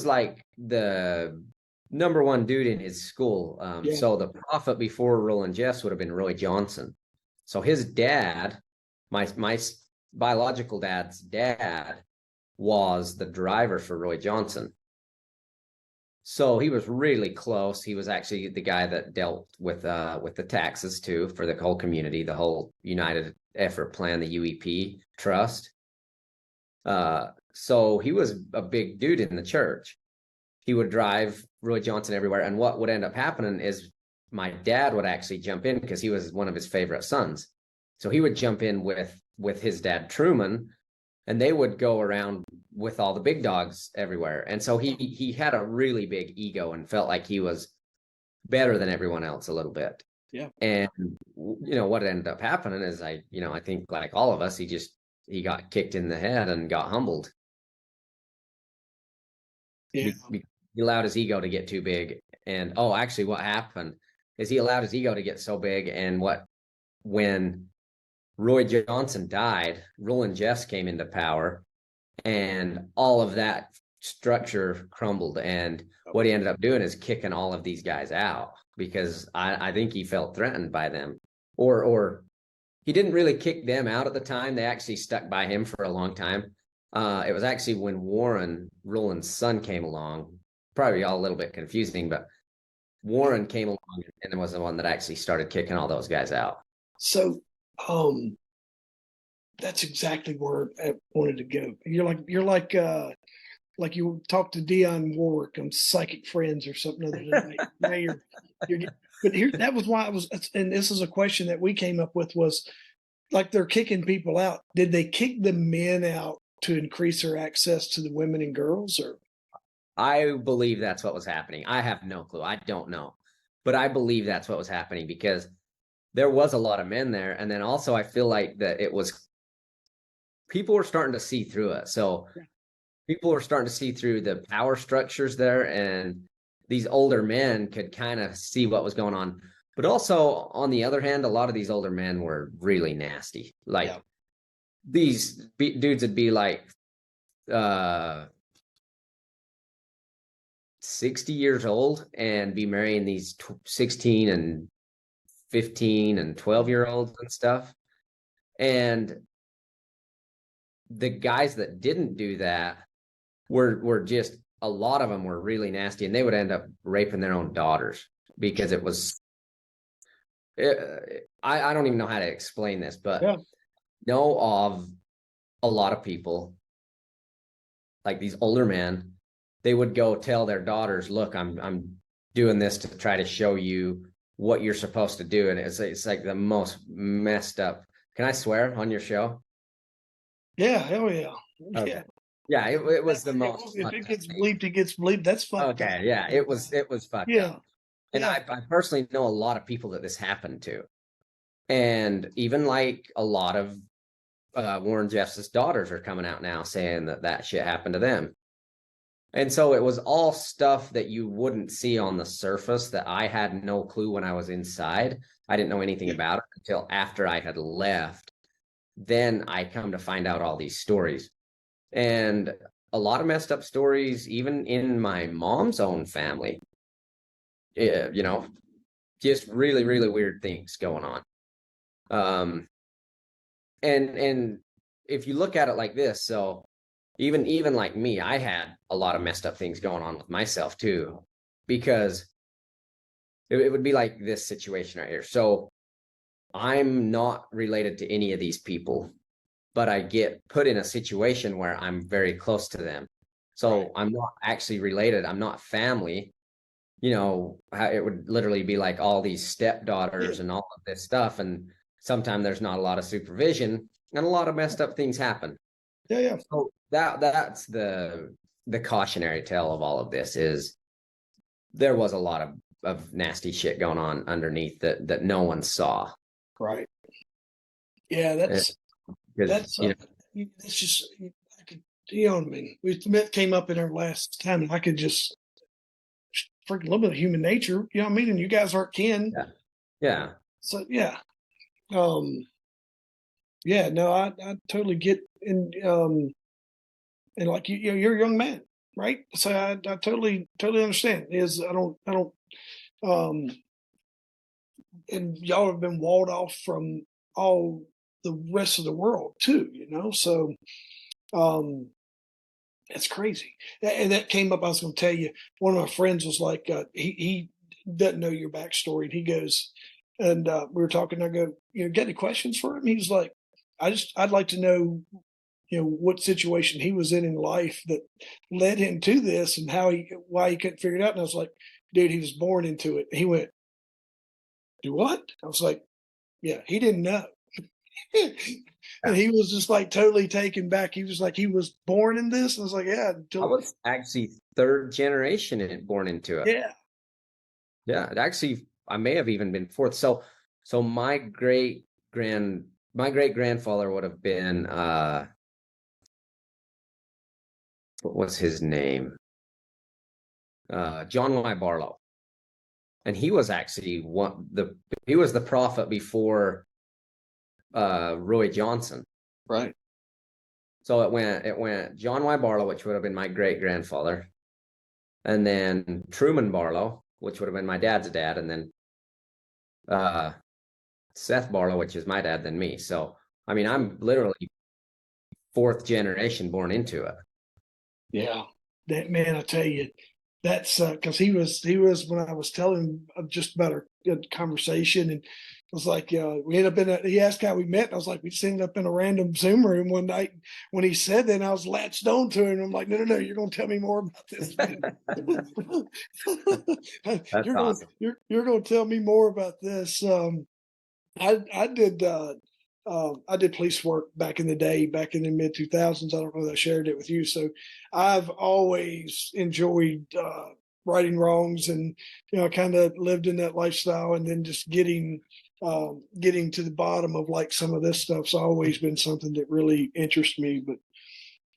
B: like the number one dude in his school. So the prophet before Roland Jeffs would have been Roy Johnson. So his dad, my biological dad's dad, was the driver for Roy Johnson. So he was really close. He was actually the guy that dealt with the taxes too for the whole community, the whole United Effort Plan, the UEP trust. So he was a big dude in the church. He would drive Roy Johnson everywhere. And what would end up happening is my dad would actually jump in because he was one of his favorite sons. So he would jump in with his dad, Truman, and they would go around with all the big dogs everywhere. And so he had a really big ego and felt like he was better than everyone else a little bit.
C: Yeah.
B: And, what ended up happening is I think like all of us, he got kicked in the head and got humbled.
C: Yeah.
B: He allowed his ego to get too big. And actually what happened is he allowed his ego to get so big. And when Roy Johnson died, Roland Jeffs came into power and all of that structure crumbled. And what he ended up doing is kicking all of these guys out because I think he felt threatened by them, or he didn't really kick them out at the time. They actually stuck by him for a long time. It was actually when Warren, Roland's son, came along, probably all a little bit confusing, but Warren came along and was the one that actually started kicking all those guys out.
C: So, that's exactly where I wanted to go. You're like like you talked to Dionne Warwick on Psychic Friends or something other than that. Now you're but here, that was why I was, and this is a question that we came up with, was like, they're kicking people out. Did they kick the men out to increase their access to the women and girls, or?
B: I believe that's what was happening. I have no clue. I don't know. But I believe that's what was happening because there was a lot of men there. And then also I feel like that it was, people were starting to see through it. So people were starting to see through the power structures there, and these older men could kind of see what was going on. But also, on the other hand, a lot of these older men were really nasty. Like these dudes would be like 60 years old and be marrying these 16 and 15 and 12-year-olds and stuff. And the guys that didn't do that were just, a lot of them were really nasty, and they would end up raping their own daughters because it was, I don't even know how to explain this, but know of a lot of people, like these older men, they would go tell their daughters, look, I'm doing this to try to show you what you're supposed to do. And it's like the most messed up. Can I swear on your show?
C: Yeah, hell yeah.
B: Okay.
C: Yeah.
B: Yeah, it was the most.
C: If it gets bleeped, it gets bleeped. That's fucked
B: okay.
C: up.
B: Yeah, it was fucked up. And
C: I
B: personally know a lot of people that this happened to. And even like a lot of Warren Jeffs' daughters are coming out now saying that shit happened to them. And so it was all stuff that you wouldn't see on the surface, that I had no clue when I was inside. I didn't know anything about it until after I had left. Then I come to find out all these stories. And a lot of messed up stories, even in my mom's own family. You know, just really, really weird things going on. And if you look at it like this, so even like me, I had a lot of messed up things going on with myself too, because it would be like this situation right here. So I'm not related to any of these people, but I get put in a situation where I'm very close to them. So I'm not actually related. I'm not family. You know, it would literally be like all these stepdaughters and all of this stuff. And sometimes there's not a lot of supervision, and a lot of messed up things happen.
C: Yeah.
B: So that's the cautionary tale of all of this, is there was a lot of nasty shit going on underneath that no one saw.
C: Right. Yeah, that's it's just, I could, you know what I mean? That came up in our last time, and I could just freaking a little bit of human nature, you know what I mean? And you guys aren't kin.
B: Yeah.
C: So no, I totally get, and like you're a young man, right? So I totally understand. And y'all have been walled off from all the rest of the world too, you know? So it's crazy. And that came up, I was going to tell you, one of my friends was like, he doesn't know your backstory. And he goes, and we were talking, I go, got any questions for him? He was like, I'd like to know, what situation he was in life that led him to this, and why he couldn't figure it out. And I was like, dude, he was born into it. He went, do what? I was like, yeah, he didn't know. And he was just like totally taken back. He was like, he was born in this. And I was like, yeah.
B: I was actually third generation born into it. Yeah. Actually, I may have even been fourth. So my great grandfather would have been what was his name? John Y. Barlow. And he was actually he was the prophet before Roy Johnson.
C: Right.
B: So it went John Y. Barlow, which would have been my great grandfather, and then Truman Barlow, which would have been my dad's dad, and then Seth Barlow, which is my dad, then me. So I mean, I'm literally fourth generation born into it.
C: Yeah, that man, I tell you, that's because he was when I was telling him just about our conversation, and was like, we ended up he asked how we met. And I was like, we just ended up in a random Zoom room one night. When he said that, and I was latched on to him. I'm like, no, you're going to tell me more about this.
B: That's awesome.
C: You're going to tell me more about this. I did police work back in the day, back in the mid 2000s. I don't know that I shared it with you. So I've always enjoyed righting wrongs, and kind of lived in that lifestyle, and then just getting to the bottom of like some of this stuff's always been something that really interests me. But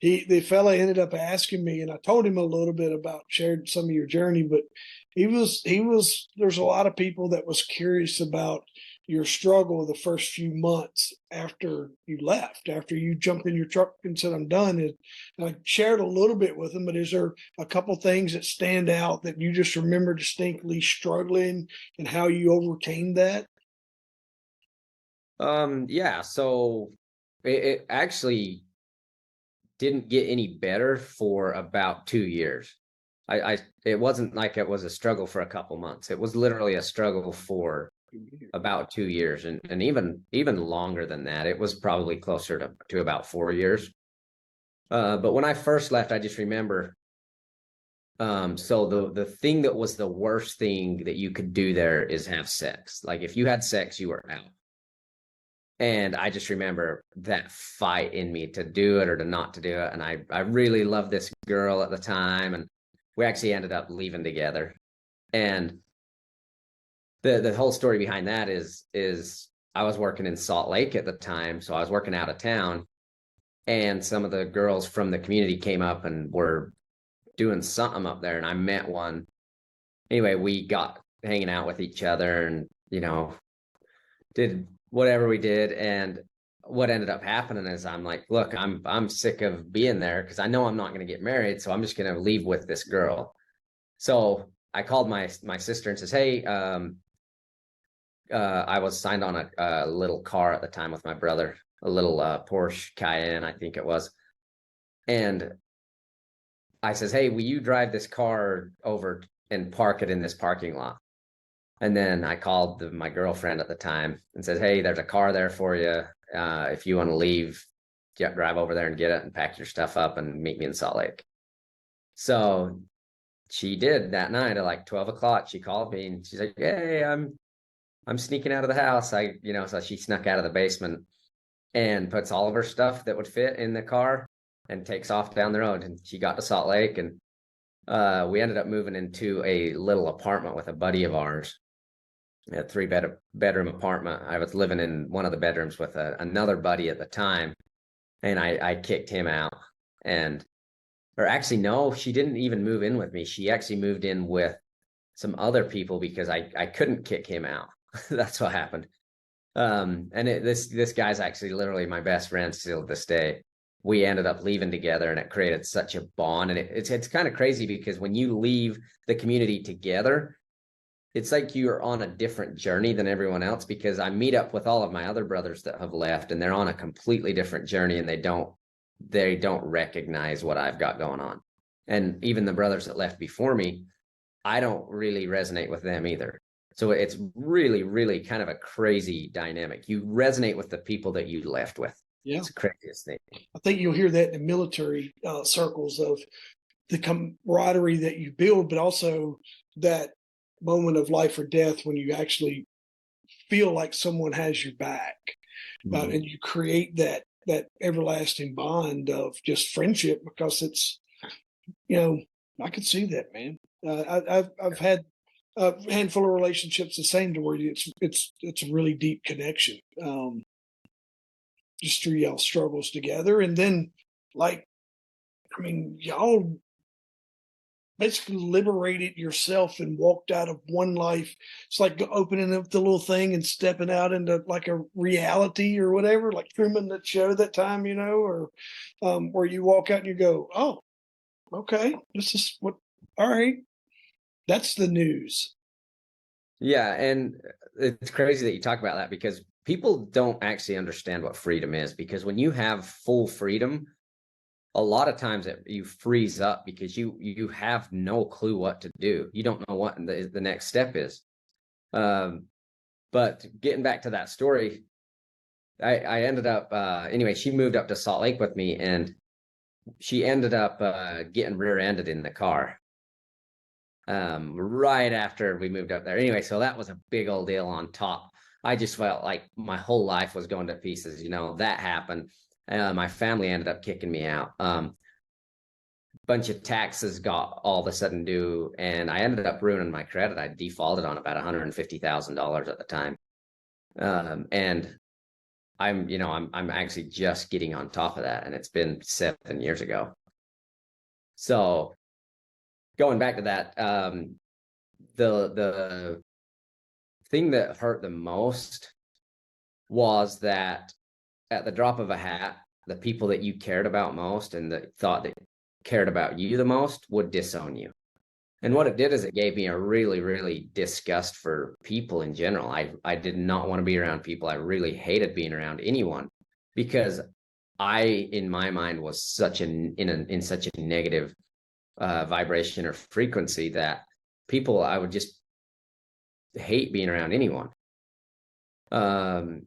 C: the fella ended up asking me, and I told him a little bit about, shared some of your journey, but there's a lot of people that was curious about your struggle the first few months after you left, after you jumped in your truck and said, I'm done. And I shared a little bit with them, but is there a couple things that stand out that you just remember distinctly struggling and how you overcame that?
B: Yeah, so it actually didn't get any better for about 2 years. It wasn't like it was a struggle for a couple months. It was literally a struggle for about 2 years, and even longer than that. It was probably closer to about 4 years. But when I first left, I just remember, so the thing that was the worst thing that you could do there is have sex. Like if you had sex, you were out. And I just remember that fight in me to do it or to not to do it. And I really loved this girl at the time, and we actually ended up leaving together. And the whole story behind that is I was working in Salt Lake at the time, so I was working out of town, and some of the girls from the community came up and were doing something up there, and I met one. Anyway, we got hanging out with each other, and did whatever we did. And what ended up happening is I'm like, look, I'm sick of being there because I know I'm not going to get married, so I'm just going to leave with this girl. So I called my sister and says, hey, I was signed on a little car at the time with my brother, a little Porsche Cayenne, I think it was. And I says, hey, will you drive this car over and park it in this parking lot? And then I called my girlfriend at the time and said, hey, there's a car there for you. If you want to leave, drive over there and get it and pack your stuff up and meet me in Salt Lake. So she did that night at like 12 o'clock. She called me and she's like, hey, I'm sneaking out of the house. So she snuck out of the basement and puts all of her stuff that would fit in the car and takes off down the road. And she got to Salt Lake, and we ended up moving into a little apartment with a buddy of ours, a three-bedroom apartment. I was living in one of the bedrooms with another buddy at the time, and I kicked him out. Or actually, no, she didn't even move in with me. She actually moved in with some other people because I couldn't kick him out. That's what happened. This guy's actually literally my best friend still to this day. We ended up leaving together, and it created such a bond. And it's kind of crazy because when you leave the community together, it's like you're on a different journey than everyone else, because I meet up with all of my other brothers that have left, and they're on a completely different journey, and they don't recognize what I've got going on. And even the brothers that left before me, I don't really resonate with them either. So it's really, really kind of a crazy dynamic. You resonate with the people that you left with.
C: Yeah.
B: It's the craziest thing.
C: I think you'll hear that in the military circles, of the camaraderie that you build, but also that moment of life or death when you actually feel like someone has your back.
B: Mm-hmm.
C: And you create that everlasting bond of just friendship, because it's, I could see that, man. I've had a handful of relationships the same, to where it's a really deep connection, just through y'all struggles together. And then, y'all basically liberated yourself and walked out of one life. It's like opening up the little thing and stepping out into like a reality or whatever, like Truman that show that time, or where you walk out and you go, oh, okay, this is what, all right, that's the news.
B: Yeah, and it's crazy that you talk about that, because people don't actually understand what freedom is. Because when you have full freedom, a lot of times you freeze up because you have no clue what to do. You don't know what the next step is. But But getting back to that story, I ended up anyway, she moved up to Salt Lake with me, and she ended up getting rear-ended in the car right after we moved up there. Anyway, so that was a big old deal on top. I just felt like my whole life was going to pieces. That happened. My family ended up kicking me out. Bunch of taxes got all of a sudden due, and I ended up ruining my credit. I defaulted on about $150,000 at the time. And I'm actually just getting on top of that, and it's been 7 years ago. So going back to that, the thing that hurt the most was that at the drop of a hat, the people that you cared about most and that thought that cared about you the most would disown you. And what it did is it gave me a really, really disgust for people in general. I did not want to be around people. I really hated being around anyone because I, in my mind, was in such a negative vibration or frequency that I would just hate being around anyone. And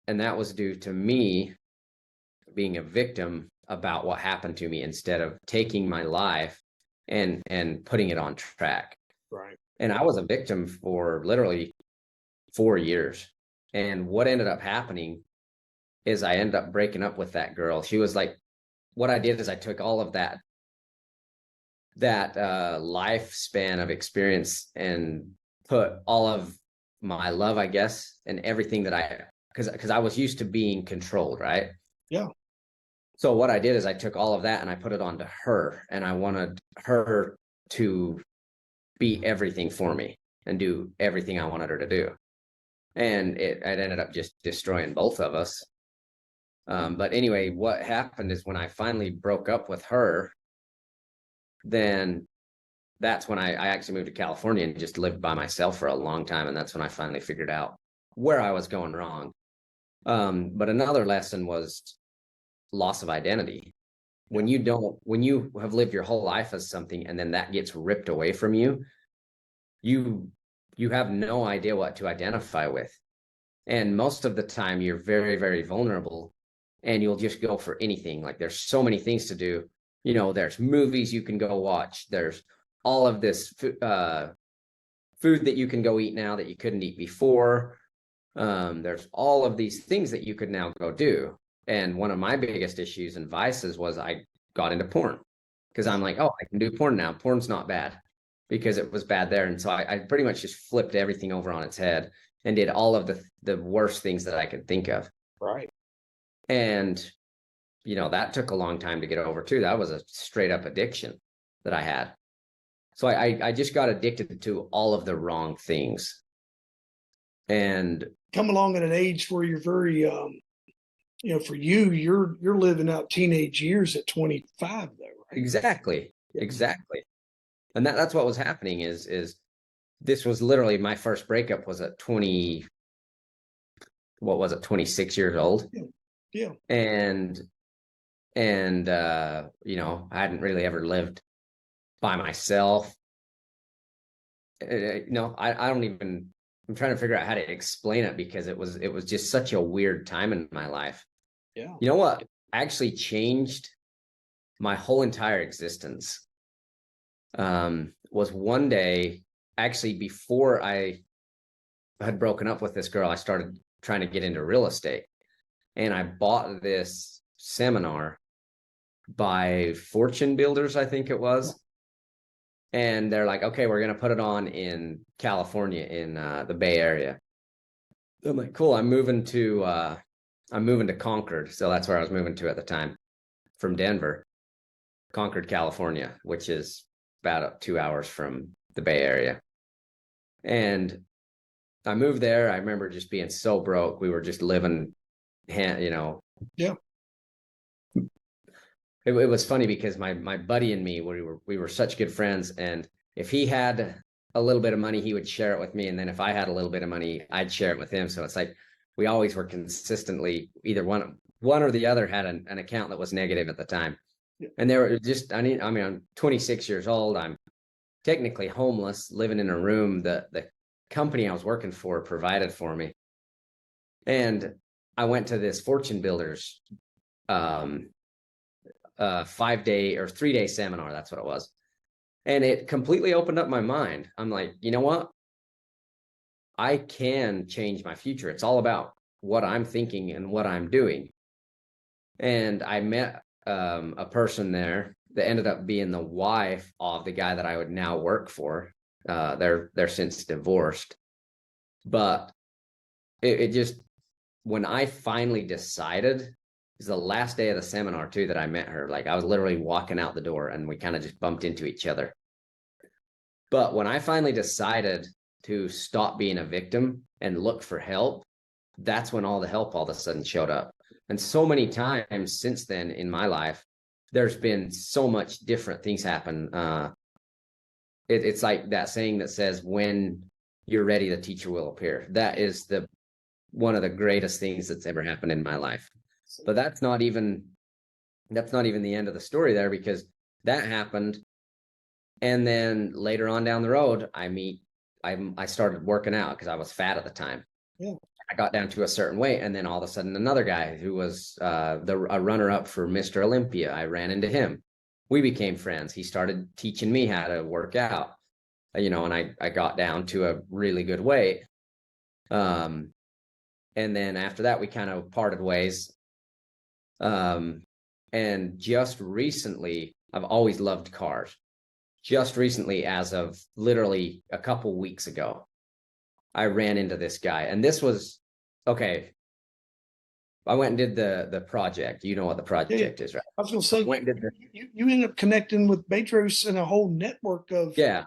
B: that was due to me being a victim about what happened to me instead of taking my life and putting it on track.
C: Right.
B: And I was a victim for literally 4 years. And what ended up happening is I ended up breaking up with that girl. She was like, what I did is I took all of that lifespan of experience and put all of my love, I guess, and everything that because I was used to being controlled, right?
C: Yeah.
B: So what I did is I took all of that and I put it onto her, and I wanted her to be everything for me and do everything I wanted her to do. And it ended up just destroying both of us. But anyway, what happened is when I finally broke up with her, then that's when I actually moved to California and just lived by myself for a long time. And that's when I finally figured out where I was going wrong. But another lesson was loss of identity. When you have lived your whole life as something and then that gets ripped away from you, you have no idea what to identify with. And most of the time you're very, very vulnerable and you'll just go for anything. Like there's so many things to do. There's movies you can go watch. There's all of this food that you can go eat now that you couldn't eat before. There's all of these things that you could now go do. And one of my biggest issues and vices was I got into porn because I'm like, oh, I can do porn now. Porn's not bad because it was bad there. And so I pretty much just flipped everything over on its head and did all of the worst things that I could think of.
C: Right.
B: And, that took a long time to get over too. That was a straight up addiction that I had. So I just got addicted to all of the wrong things. And
C: come along at an age where you're very, for you're living out teenage years at 25 though, right?
B: Exactly. And that's what was happening is this was literally my first breakup was at 26 years old.
C: Yeah.
B: And I hadn't really ever lived by myself. I don't even, I'm trying to figure out how to explain it because it was just such a weird time in my life.
C: Yeah.
B: You know what actually changed my whole entire existence was one day, actually before I had broken up with this girl, I started trying to get into real estate. And I bought this seminar by Fortune Builders, I think it was. And they're like, okay, we're going to put it on in California, in the Bay Area. I'm like, cool. I'm moving to Concord. So that's where I was moving to at the time from Denver, Concord, California, which is about 2 hours from the Bay Area. And I moved there. I remember just being so broke. We were just living,
C: Yeah.
B: It was funny because my buddy and me, we were such good friends. And if he had a little bit of money, he would share it with me. And then if I had a little bit of money, I'd share it with him. So it's like, we always were consistently either one or the other had an account that was negative at the time. Yeah. And they were just, I'm 26 years old. I'm technically homeless, living in a room. The company I was working for provided for me. And I went to this Fortune Builders 5-day or 3-day seminar. That's what it was. And it completely opened up my mind. I'm like, you know what? I can change my future. It's all about what I'm thinking and what I'm doing. And I met a person there that ended up being the wife of the guy that I would now work for. They're since divorced. But it just, when I finally decided, it was the last day of the seminar too that I met her. Like I was literally walking out the door and we kind of just bumped into each other. But when I finally decided to stop being a victim and look for help, that's when all the help all of a sudden showed up. And so many times since then in my life, there's been so much different things happen. It's like that saying that says, when you're ready, the teacher will appear. That is one of the greatest things that's ever happened in my life. But that's not even the end of the story there, because that happened. And then later on down the road, I started working out because I was fat at the time.
C: Yeah.
B: I got down to a certain weight, and then all of a sudden another guy who was a runner-up for Mr. Olympia, I ran into him. We became friends. He started teaching me how to work out, and I got down to a really good weight. And then after that, we kind of parted ways. And just recently, I've always loved cars. Just recently, as of literally a couple weeks ago, I ran into this guy, and this was okay. I went and did the project. You know what the project is, right?
C: I was going to say,
B: went and did
C: you ended up connecting with Betros and a whole network of.
B: Yeah.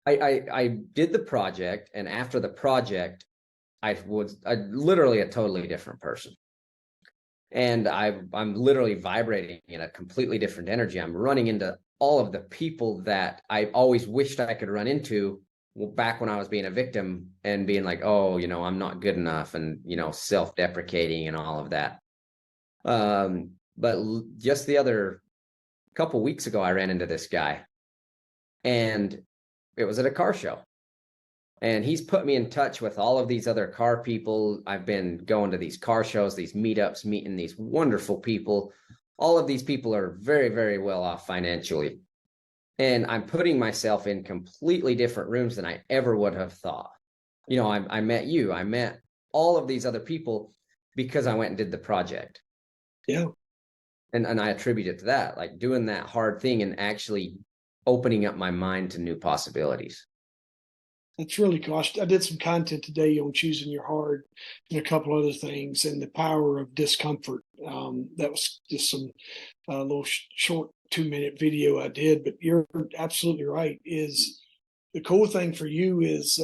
C: I
B: I did the project, and after the project, I was literally a totally different person. And I'm literally vibrating in a completely different energy. I'm running into all of the people that I always wished I could run into back when I was being a victim and being like, oh, I'm not good enough, and, self-deprecating and all of that. But just the other couple weeks ago, I ran into this guy, and it was at a car show. And he's put me in touch with all of these other car people. I've been going to these car shows, these meetups, meeting these wonderful people. All of these people are very, very well off financially. And I'm putting myself in completely different rooms than I ever would have thought. I met you. I met all of these other people because I went and did the project.
C: Yeah.
B: And I attribute it to that, like doing that hard thing and actually opening up my mind to new possibilities.
C: That's really cool. I did some content today on choosing your heart and a couple other things, and the power of discomfort. That was just some little short 2-minute video I did, but you're absolutely right. Is the cool thing for you is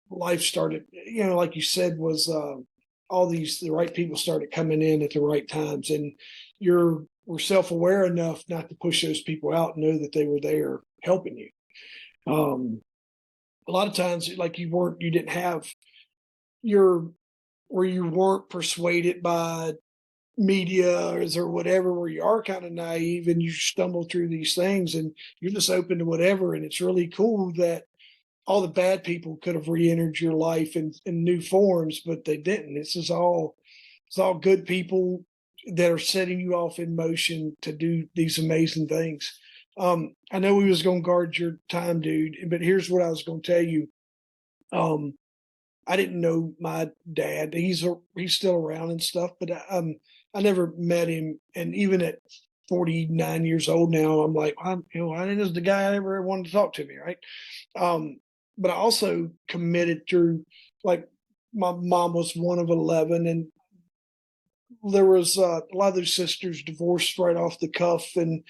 C: life started, like you said, was the right people started coming in at the right times, and we're self-aware enough not to push those people out and know that they were there helping you. A lot of times, like you didn't have where you weren't persuaded by media or whatever, where you are kind of naive and you stumble through these things and you're just open to whatever. And it's really cool that all the bad people could have re-entered your life in new forms, but they didn't. It's all good people that are setting you off in motion to do these amazing things. I know we was going to guard your time, dude, but here's what I was going to tell you. I didn't know my dad. He's still around and stuff, but I never met him. And even at 49 years old now, I'm like, I didn't know the guy I ever wanted to talk to me, right? But I also committed through, like, my mom was one of 11, and there was a lot of those sisters divorced right off the cuff, and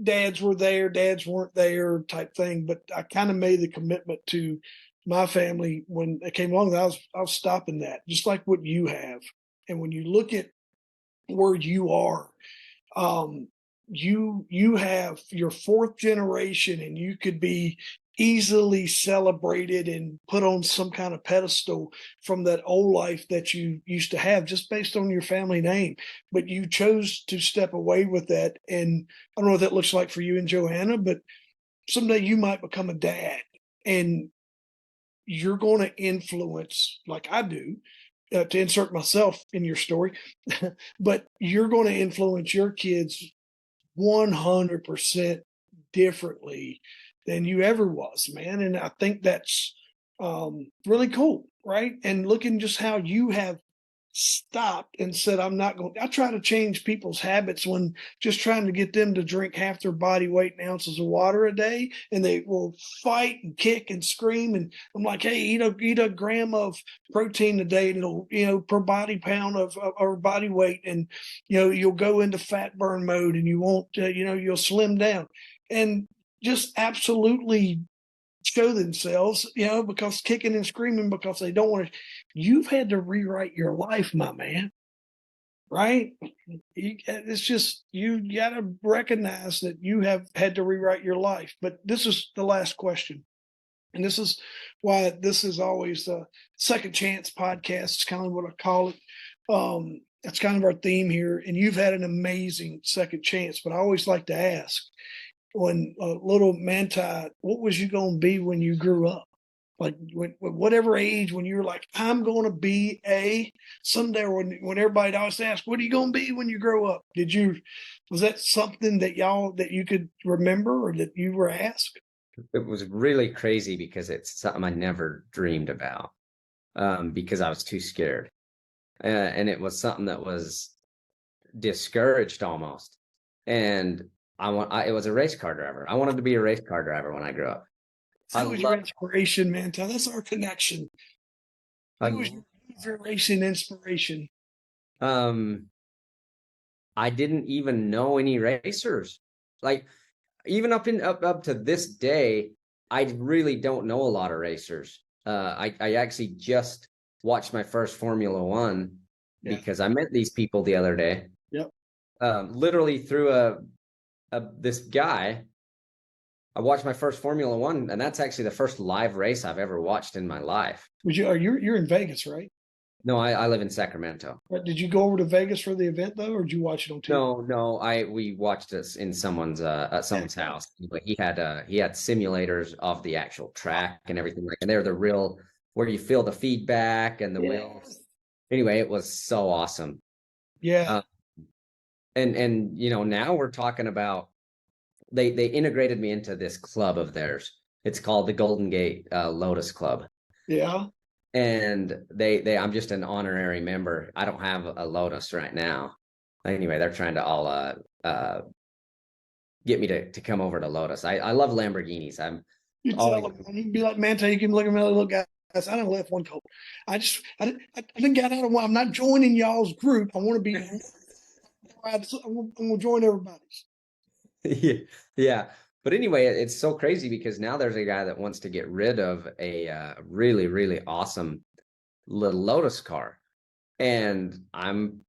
C: dads were there, dads weren't there type thing. But I kind of made the commitment to my family when it came along. I was stopping that, just like what you have. And when you look at where you are, you have your 4th generation, and you could be easily celebrated and put on some kind of pedestal from that old life that you used to have just based on your family name. But you chose to step away with that. And I don't know what that looks like for you and Joanna, but someday you might become a dad, and you're going to influence, like I do, to insert myself in your story, but you're going to influence your kids 100% differently than you ever was, man. And I think that's really cool, right? And looking just how you have stopped and said, I'm not going, I try to change people's habits when just trying to get them to drink half their body weight in ounces of water a day. And they will fight and kick and scream. And I'm like, hey, eat a gram of protein a day, and it'll, per body pound of or body weight. And, you'll go into fat burn mode, and you won't, you'll slim down, and just absolutely show themselves, because kicking and screaming because they don't want to. You've had to rewrite your life, my man, right? It's just, you got to recognize that you have had to rewrite your life. But this is the last question. And this is why this is always the second chance podcast. It's kind of what I call it. That's kind of our theme here. And you've had an amazing second chance. But I always like to ask, when little Manti, what was you going to be when you grew up? Like whatever age, when you were like, I'm going to be someday, when everybody always asks, what are you going to be when you grow up? Was that something that you could remember, or that you were asked?
B: It was really crazy because it's something I never dreamed about, because I was too scared. And it was something that was discouraged almost. And it was a race car driver. I wanted to be a race car driver when I grew up.
C: Who was your inspiration, man? That's our connection. Who was your racing inspiration?
B: I didn't even know any racers. Like, even up to this day, I really don't know a lot of racers. I actually just watched my first Formula One because I met these people the other day.
C: Yep.
B: Literally through this guy. I watched my first Formula One, and that's actually the first live race I've ever watched in my life.
C: You're in Vegas, right?
B: No, I live in Sacramento.
C: But did you go over to Vegas for the event though, or did you watch it on TV?
B: No, we watched this in someone's at someone's house. But he had simulators of the actual track and everything, and they're the real, where you feel the feedback and the wheels. Anyway, it was so awesome.
C: Yeah.
B: And now we're talking about, they integrated me into this club of theirs. It's called the Golden Gate Lotus Club.
C: Yeah.
B: And I'm just an honorary member. I don't have a Lotus right now. Anyway, they're trying to all get me to come over to Lotus. I love Lamborghinis.
C: You can be like, Manti, you can look at me, look, guys, I done left one coat. I didn't get out of one. I'm not joining y'all's group. I want to be. I'm gonna join everybody's.
B: Yeah. But anyway, it's so crazy because now there's a guy that wants to get rid of a really, really awesome little Lotus car. And I'm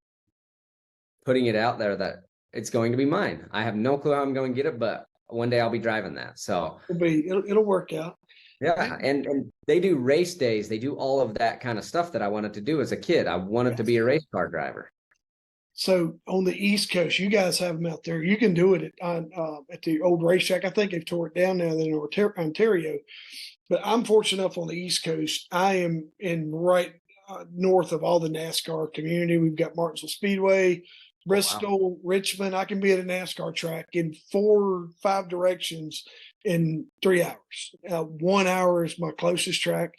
B: putting it out there that it's going to be mine. I have no clue how I'm going to get it, but one day I'll be driving that. So
C: it'll work out.
B: Yeah. And they do race days. They do all of that kind of stuff that I wanted to do as a kid. I wanted to be a race car driver.
C: So on the East Coast, you guys have them out there. You can do it at the old racetrack. I think they've tore it down now in Ontario. But I'm fortunate enough on the East Coast. I am in right north of all the NASCAR community. We've got Martinsville Speedway, Bristol, Richmond. I can be at a NASCAR track in 4 or 5 directions in 3 hours. 1 hour is my closest track.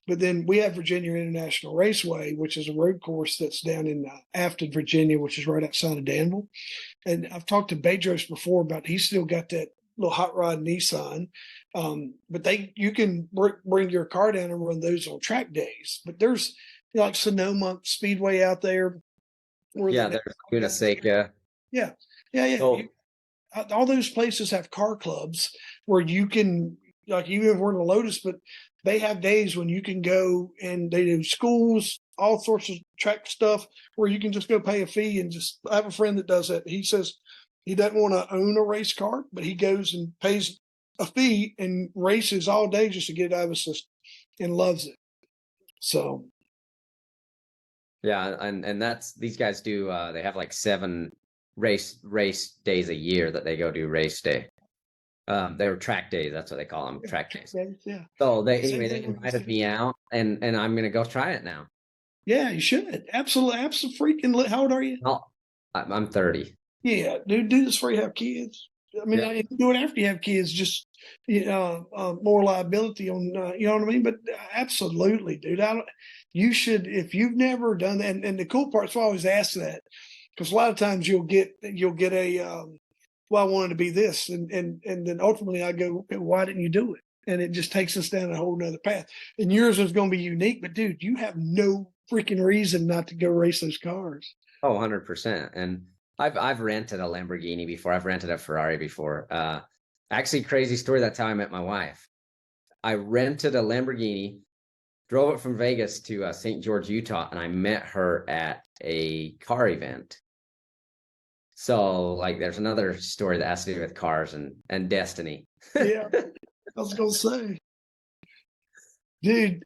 C: But then we have Virginia International Raceway, which is a road course that's down in Afton, Virginia, which is right outside of Danville. And I've talked to Bedros before about, he's still got that little hot rod Nissan. But you can bring your car down and run those on track days. But there's like Sonoma Speedway out there.
B: There's Uniseca.
C: Yeah. Oh. All those places have car clubs where you can, like, even if we're in a Lotus, but they have days when you can go, and they do schools, all sorts of track stuff where you can just go pay a fee. And just, I have a friend that does that. He says he doesn't want to own a race car, but he goes and pays a fee and races all day just to get it out of his system, and loves it. So.
B: Yeah. And that's, these guys do, they have like 7 race days a year that they go do race day. They were track days. That's what they call them, track days.
C: Yeah.
B: So
C: Same
B: they
C: thing with
B: invited
C: me.
B: me out, and I'm gonna go try it now.
C: Yeah, you should. Absolutely. Freaking. How old are you?
B: Well, I'm 30.
C: Yeah, dude, do this before you have kids. I mean,
B: Yeah.
C: if you do it after you have kids, just more liability on, you know what I mean? But absolutely, dude. You should, if you've never done that. And the cool part is, I always ask that, because a lot of times you'll get a, well, I wanted to be this. And then ultimately I go, why didn't you do it? And it just takes us down a whole nother path. And yours is going to be unique, but dude, you have no freaking reason not to go race those cars.
B: Oh, 100%. And I've rented a Lamborghini before. I've rented a Ferrari before. Actually, crazy story. That's how I met my wife. I rented a Lamborghini, drove it from Vegas to St. George, Utah, and I met her at a car event. So, like, there's another story that has to do with cars and destiny.
C: Yeah, I was gonna say, dude.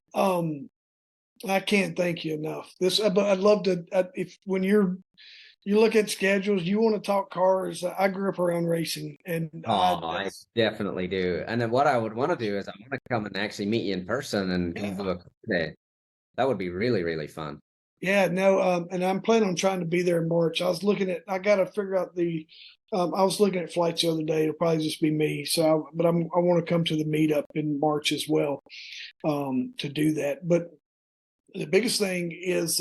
C: I can't thank you enough. But I'd love to. If when you look at schedules, you want to talk cars. I grew up around racing, and
B: I definitely do. And then what I would want to do is I want to come and actually meet you in person and go do a car day. That would be really, really fun.
C: yeah, no, and I'm planning on trying to be there in March. I got to figure out I was looking at flights the other day. It'll probably just be me. But I want to come to the meetup in March as well, to do that. But the biggest thing is,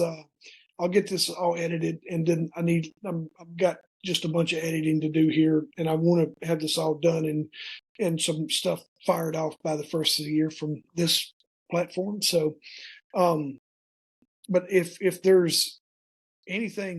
C: I'll get this all edited, and then I've got just a bunch of editing to do here, and I want to have this all done and some stuff fired off by the first of the year from this platform. So, but if there's anything